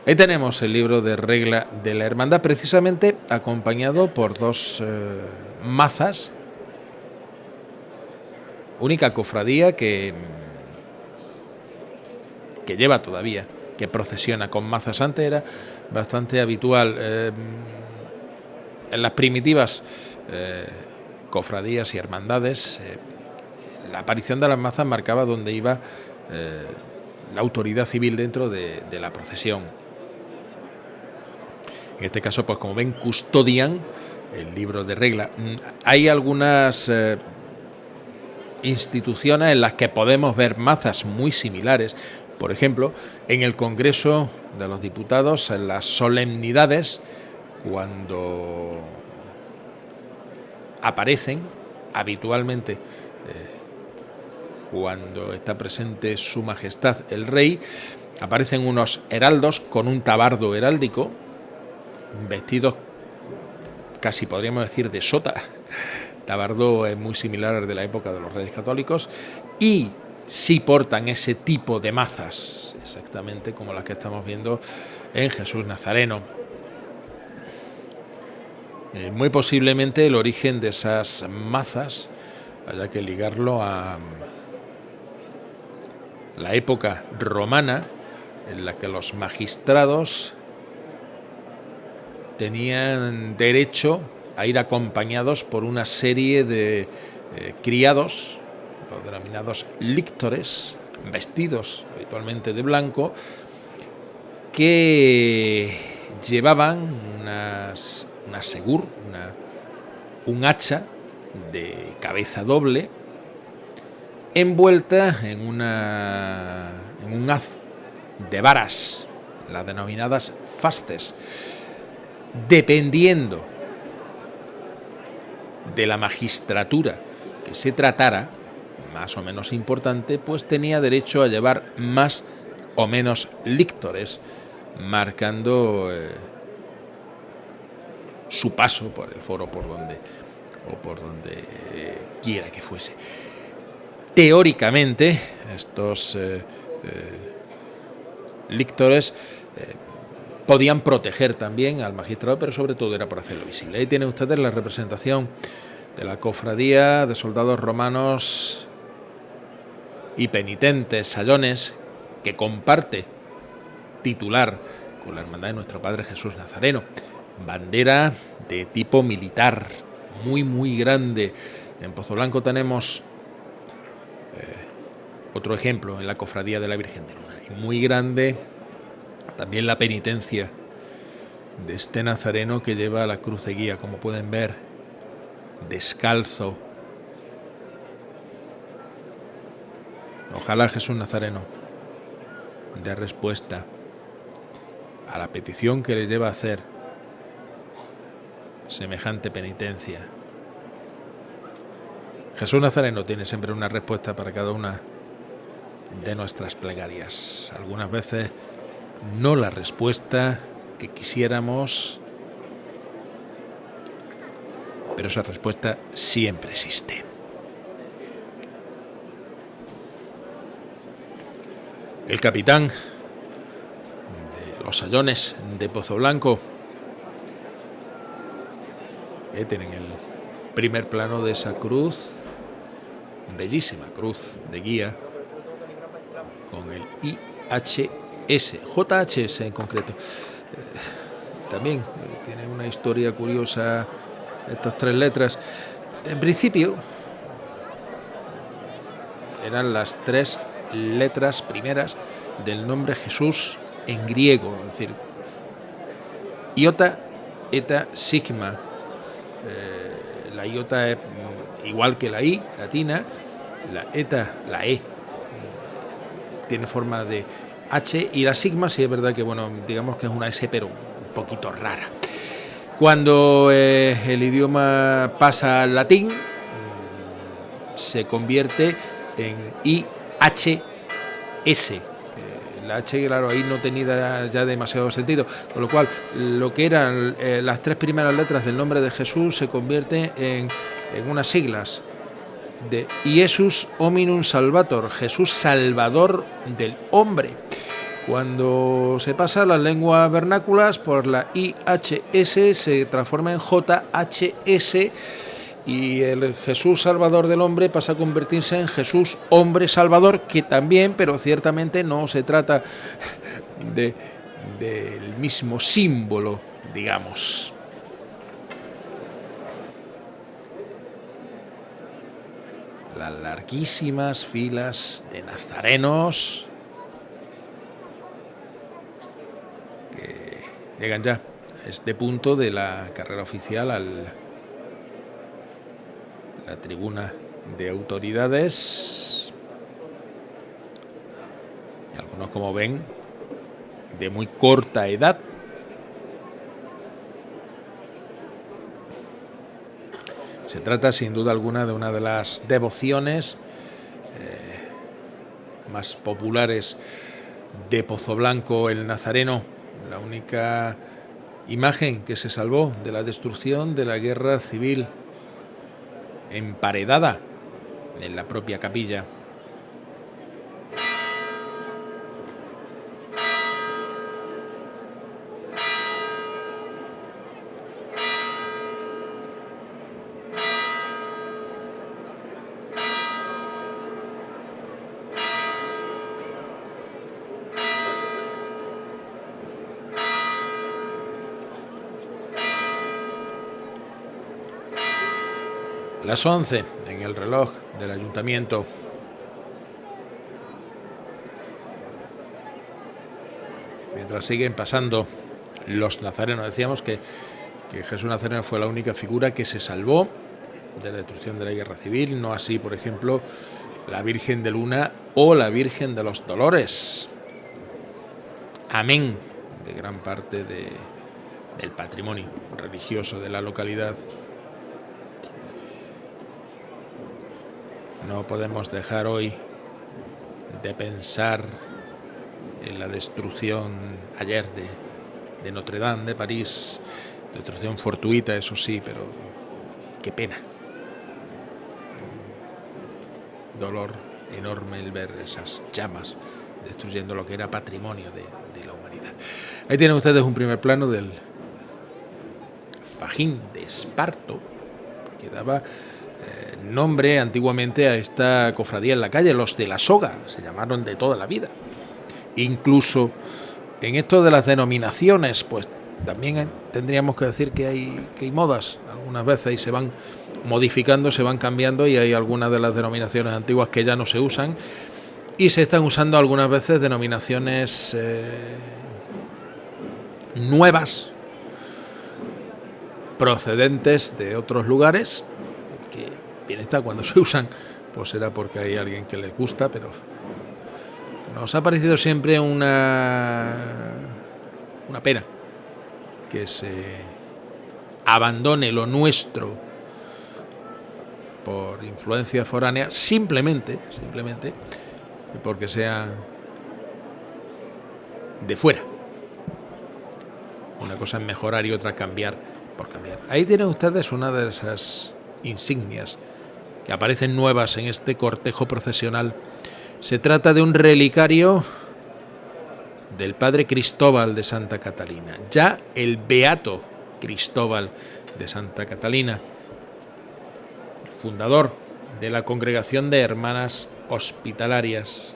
Ahí tenemos el libro de regla de la hermandad, precisamente acompañado por dos mazas, única cofradía que lleva todavía, que procesiona con mazas. Antes era bastante habitual en las primitivas cofradías y hermandades, la aparición de las mazas marcaba dónde iba la autoridad civil dentro de la procesión. En este caso, pues como ven, custodian el libro de regla. Hay algunas instituciones en las que podemos ver mazas muy similares. Por ejemplo, en el Congreso de los Diputados, en las solemnidades, cuando aparecen habitualmente, cuando está presente Su Majestad el Rey, aparecen unos heraldos con un tabardo heráldico, vestidos casi podríamos decir de sota. Tabardo es muy similar al de la época de los Reyes Católicos, y sí portan ese tipo de mazas, exactamente como las que estamos viendo en Jesús Nazareno. Muy posiblemente el origen de esas mazas haya que ligarlo a la época romana, en la que los magistrados tenían derecho a ir acompañados por una serie de criados, los denominados lictores, vestidos habitualmente de blanco, que llevaban una segur, un hacha de cabeza doble, envuelta en un haz de varas, las denominadas fasces. Dependiendo de la magistratura que se tratara, más o menos importante, pues tenía derecho a llevar más o menos lictores, marcando su paso por el foro, por donde quiera que fuese. Teóricamente, estos lictores podían proteger también al magistrado, pero sobre todo era por hacerlo visible. Ahí tienen ustedes la representación de la cofradía de soldados romanos y penitentes sayones, que comparte titular con la hermandad de nuestro Padre Jesús Nazareno. Bandera de tipo militar, muy grande. En Pozoblanco tenemos otro ejemplo en la cofradía de la Virgen de Luna, y muy grande también la penitencia de este nazareno que lleva la cruz de guía, como pueden ver, descalzo. Ojalá Jesús Nazareno dé respuesta a la petición que le lleva a hacer semejante penitencia. Jesús Nazareno tiene siempre una respuesta para cada una de nuestras plegarias. Algunas veces no la respuesta que quisiéramos, pero esa respuesta siempre existe. El capitán de los sayones de Pozoblanco. Tienen el primer plano de esa cruz, bellísima cruz de guía, con el IHS, JHS en concreto. También tiene una historia curiosa estas 3 letras. En principio eran las 3 letras primeras del nombre Jesús en griego, es decir, iota, eta, sigma. La iota es igual que la I latina, la eta, la E, tiene forma de H, y la sigma sí es verdad que, bueno, digamos que es una S, pero un poquito rara. Cuando el idioma pasa al latín, se convierte en IHS. La H, claro, ahí no tenía ya demasiado sentido, con lo cual lo que eran las 3 primeras letras del nombre de Jesús se convierte en unas siglas de Iesus Hominum Salvator, Jesús Salvador del hombre. Cuando se pasa a las lenguas vernáculas, por la IHS se transforma en JHS, y el Jesús Salvador del hombre pasa a convertirse en Jesús Hombre Salvador, que también, pero ciertamente no se trata del mismo símbolo, digamos. Las larguísimas filas de nazarenos que llegan ya a este punto de la carrera oficial a la tribuna de autoridades, y algunos, como ven, de muy corta edad. Se trata sin duda alguna de una de las devociones más populares de Pozoblanco el Nazareno, la única imagen que se salvó de la destrucción de la guerra civil, emparedada en la propia capilla. Las 11 en el reloj del ayuntamiento. Mientras siguen pasando los nazarenos, decíamos que Jesús Nazareno fue la única figura que se salvó de la destrucción de la guerra civil, no así, por ejemplo, la Virgen de Luna o la Virgen de los Dolores. Amén de gran parte del patrimonio religioso de la localidad. No podemos dejar hoy de pensar en la destrucción ayer de Notre Dame de París, destrucción fortuita, eso sí, pero qué pena. Dolor enorme el ver esas llamas destruyendo lo que era patrimonio de la humanidad. Ahí tienen ustedes un primer plano del fajín de Esparto, que daba nombre antiguamente a esta cofradía en la calle, los de la soga, se llamaron de toda la vida. Incluso en esto de las denominaciones, pues también tendríamos que decir que hay modas algunas veces y se van modificando, se van cambiando, y hay algunas de las denominaciones antiguas que ya no se usan y se están usando algunas veces denominaciones nuevas procedentes de otros lugares, que bien está, cuando se usan pues será porque hay alguien que les gusta, pero nos ha parecido siempre una pena que se abandone lo nuestro por influencia foránea, simplemente porque sean de fuera. Una cosa es mejorar y otra cambiar por cambiar. Ahí tienen ustedes una de esas insignias que aparecen nuevas en este cortejo procesional. Se trata de un relicario del padre Cristóbal de Santa Catalina, ya el beato Cristóbal de Santa Catalina, fundador de la Congregación de Hermanas Hospitalarias.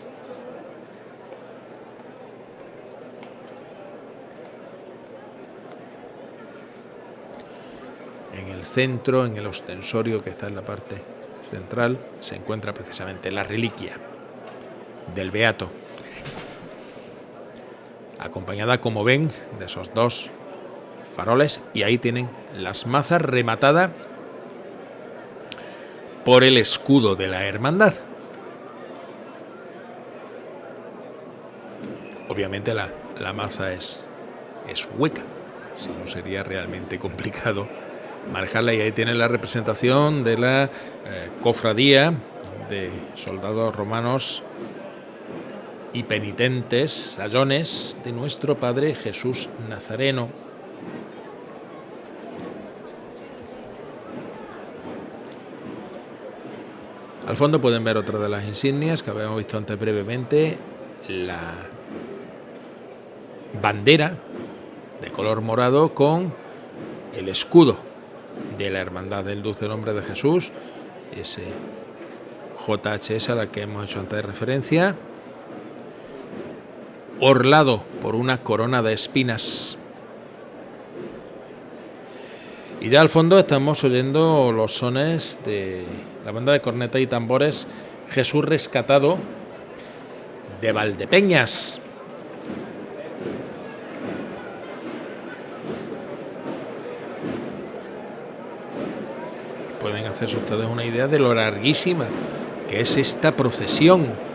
En el centro, en el ostensorio que está en la parte central, se encuentra precisamente la reliquia del beato, acompañada, como ven, de esos dos faroles, y ahí tienen las mazas rematadas por el escudo de la hermandad. Obviamente la maza es hueca, si no sería realmente complicado manejarla, y ahí tienen la representación de la cofradía de soldados romanos y penitentes sayones de nuestro Padre Jesús Nazareno. Al fondo pueden ver otra de las insignias que habíamos visto antes brevemente, la bandera de color morado con el escudo de la Hermandad del Dulce Nombre de Jesús, ese JHS a la que hemos hecho antes referencia, orlado por una corona de espinas. Y ya al fondo estamos oyendo los sones de la banda de cornetas y tambores Jesús Rescatado de Valdepeñas. Pueden hacerse ustedes una idea de lo larguísima que es esta procesión.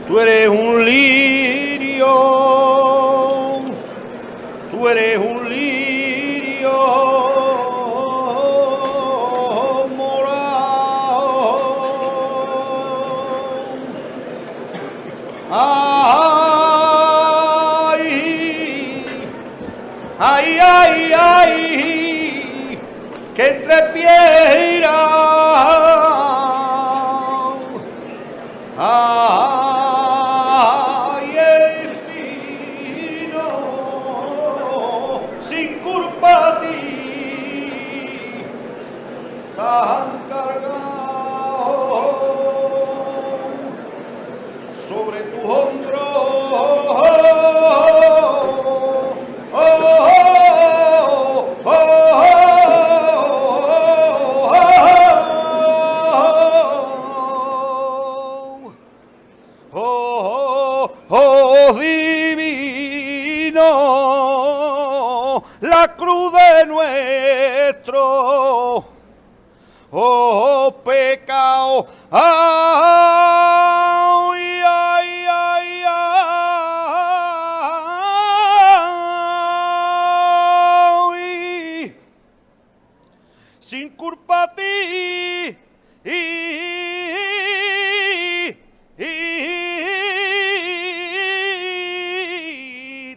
Tú eres un lirio, tú eres un lirio morado. Ay, ay, ay, que entre piedras, ay, espino, sin culpa a ti, tan cargado sobre tus hombros. Divino, la cruz de nuestro pecado. Ay, ay, ay, ay, sin culpa a ti.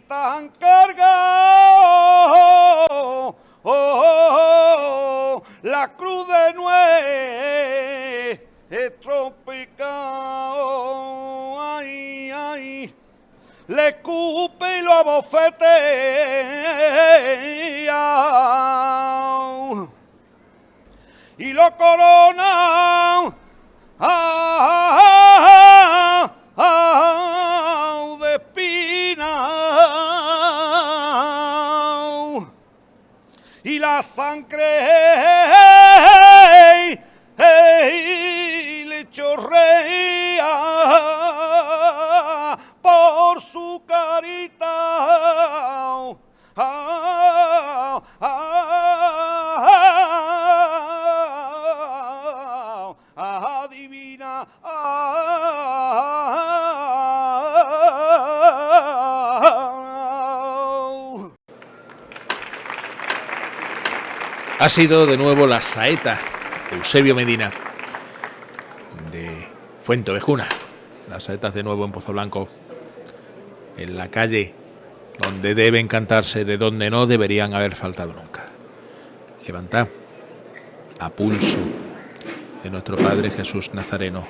Tan cargado la cruz de nuestro pecado. Ay, ay, le escupe y lo abofetea y lo corona de espina y la sangre le chorrea por su carita. Divina. Ha sido de nuevo la saeta Eusebio Medina de Fuenteovejuna. Las saetas de nuevo en Pozoblanco, en la calle donde deben cantarse, de donde no deberían haber faltado nunca. Levantad a pulso de nuestro Padre Jesús Nazareno.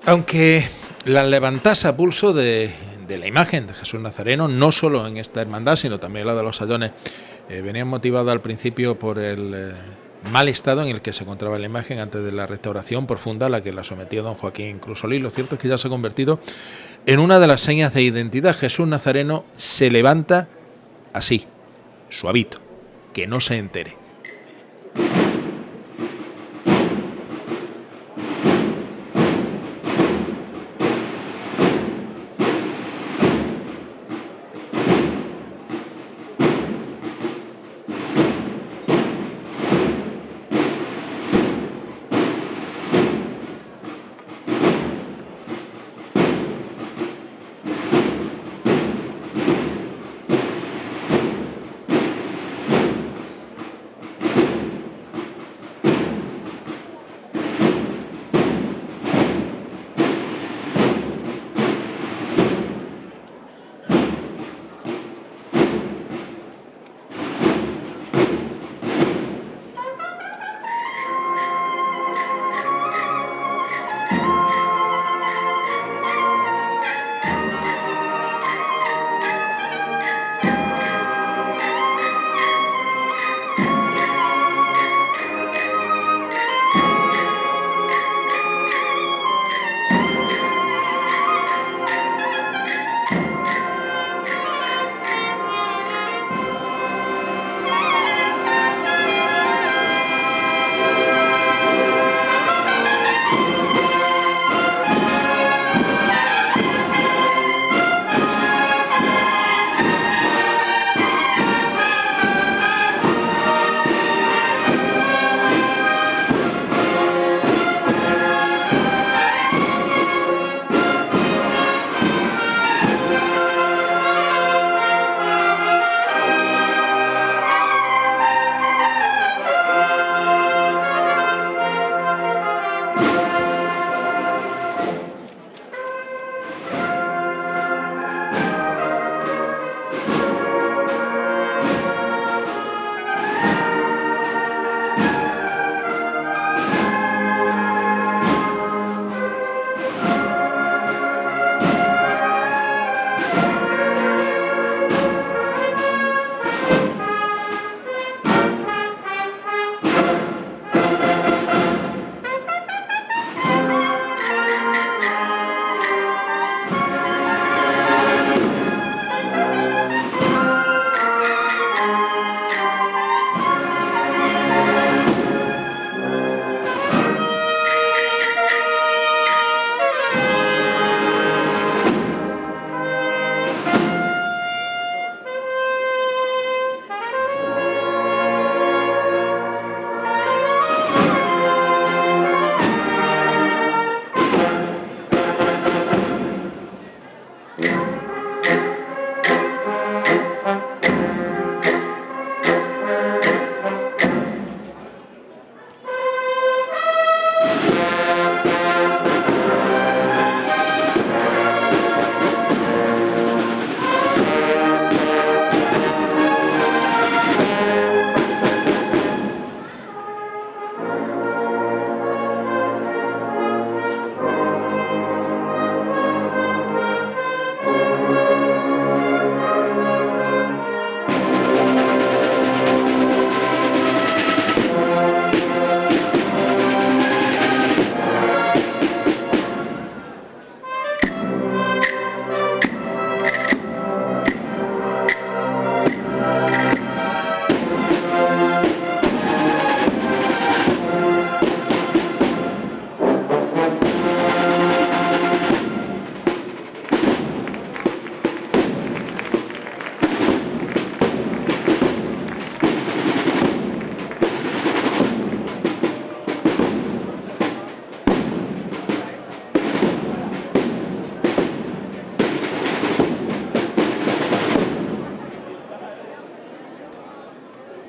Aunque la levantase a pulso de la imagen de Jesús Nazareno, no solo en esta hermandad, sino también la de los Sayones, venían motivadas al principio por el mal estado en el que se encontraba la imagen antes de la restauración profunda a la que la sometía don Joaquín Crusolí. Lo cierto es que ya se ha convertido en una de las señas de identidad. Jesús Nazareno se levanta así, suavito, que no se entere.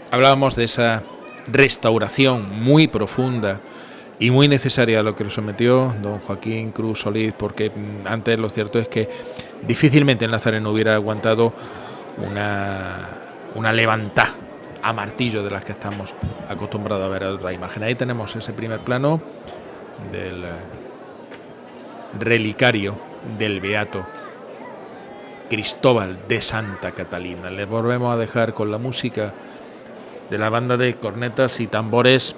Hablábamos de esa restauración muy profunda y muy necesaria a lo que lo sometió don Joaquín Cruz Solís, porque antes lo cierto es que difícilmente el Nazareno hubiera aguantado una levantada a martillo de las que estamos acostumbrados a ver en otra imagen. Ahí tenemos ese primer plano del relicario del beato Cristóbal de Santa Catalina. Les volvemos a dejar con la música de la banda de cornetas y tambores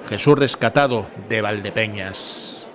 Jesús Rescatado de Valdepeñas.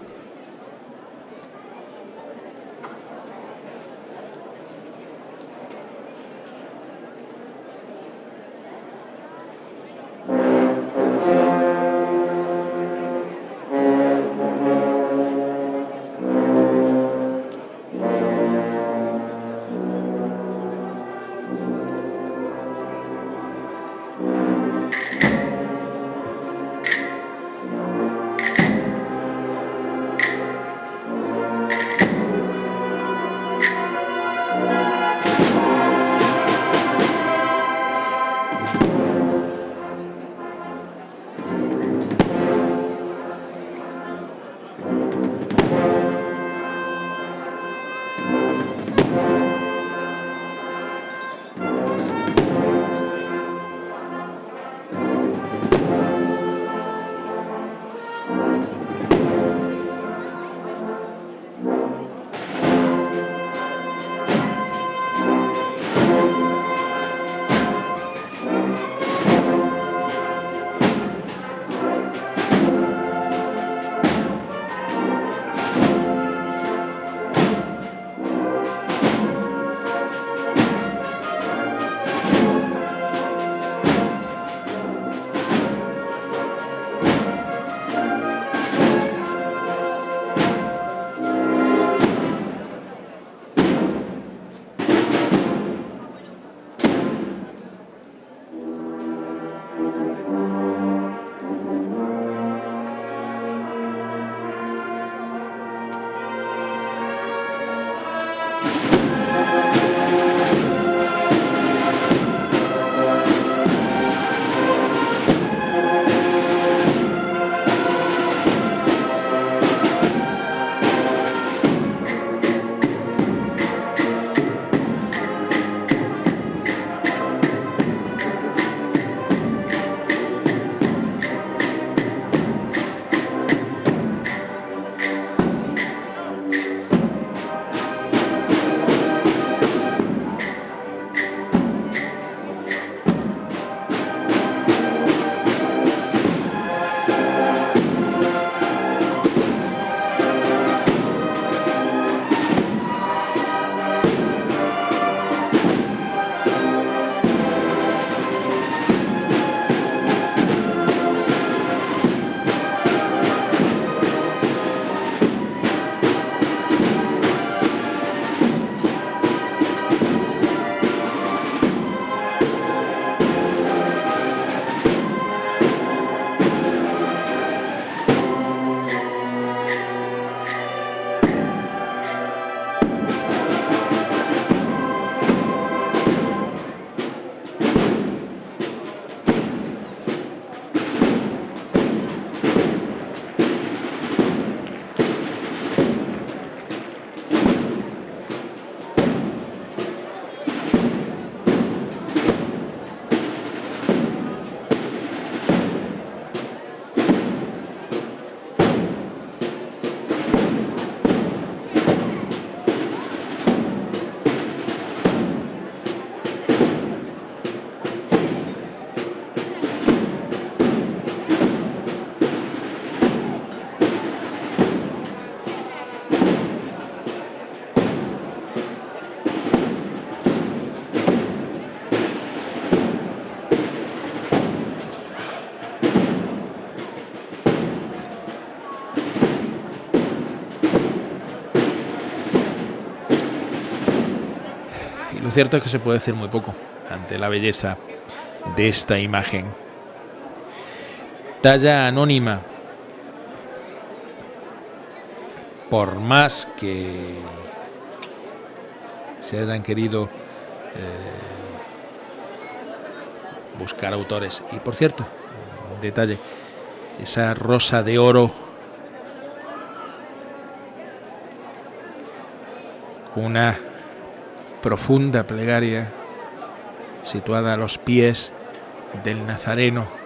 Lo cierto es que se puede decir muy poco ante la belleza de esta imagen. Talla anónima. Por más que se hayan querido buscar autores. Y por cierto, un detalle, esa rosa de oro con una profunda plegaria situada a los pies del Nazareno.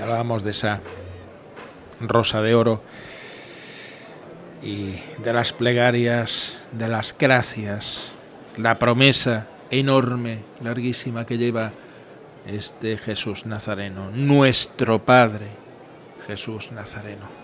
Hablábamos de esa rosa de oro y de las plegarias, de las gracias, la promesa enorme, larguísima que lleva este Jesús Nazareno, nuestro Padre Jesús Nazareno.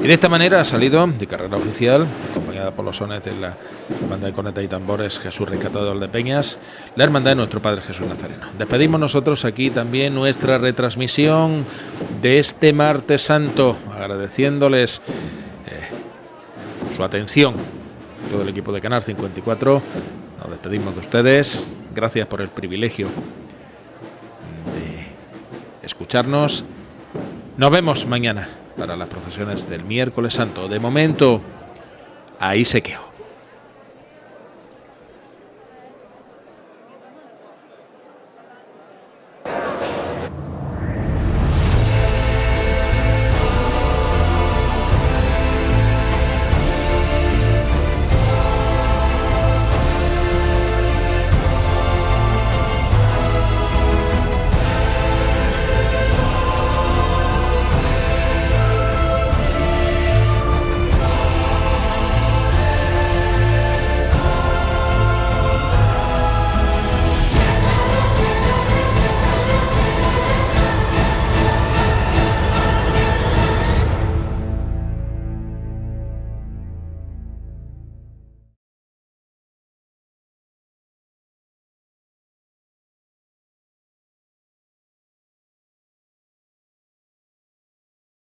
Y de esta manera ha salido de carrera oficial, acompañada por los sones de la banda de corneta y tambores Jesús Rescatador de Valdepeñas, la hermandad de nuestro Padre Jesús Nazareno. Despedimos nosotros aquí también nuestra retransmisión de este martes santo, agradeciéndoles su atención. Todo el equipo de Canal 54, nos despedimos de ustedes. Gracias por el privilegio de escucharnos. Nos vemos mañana para las procesiones del miércoles santo. De momento, ahí se quedó.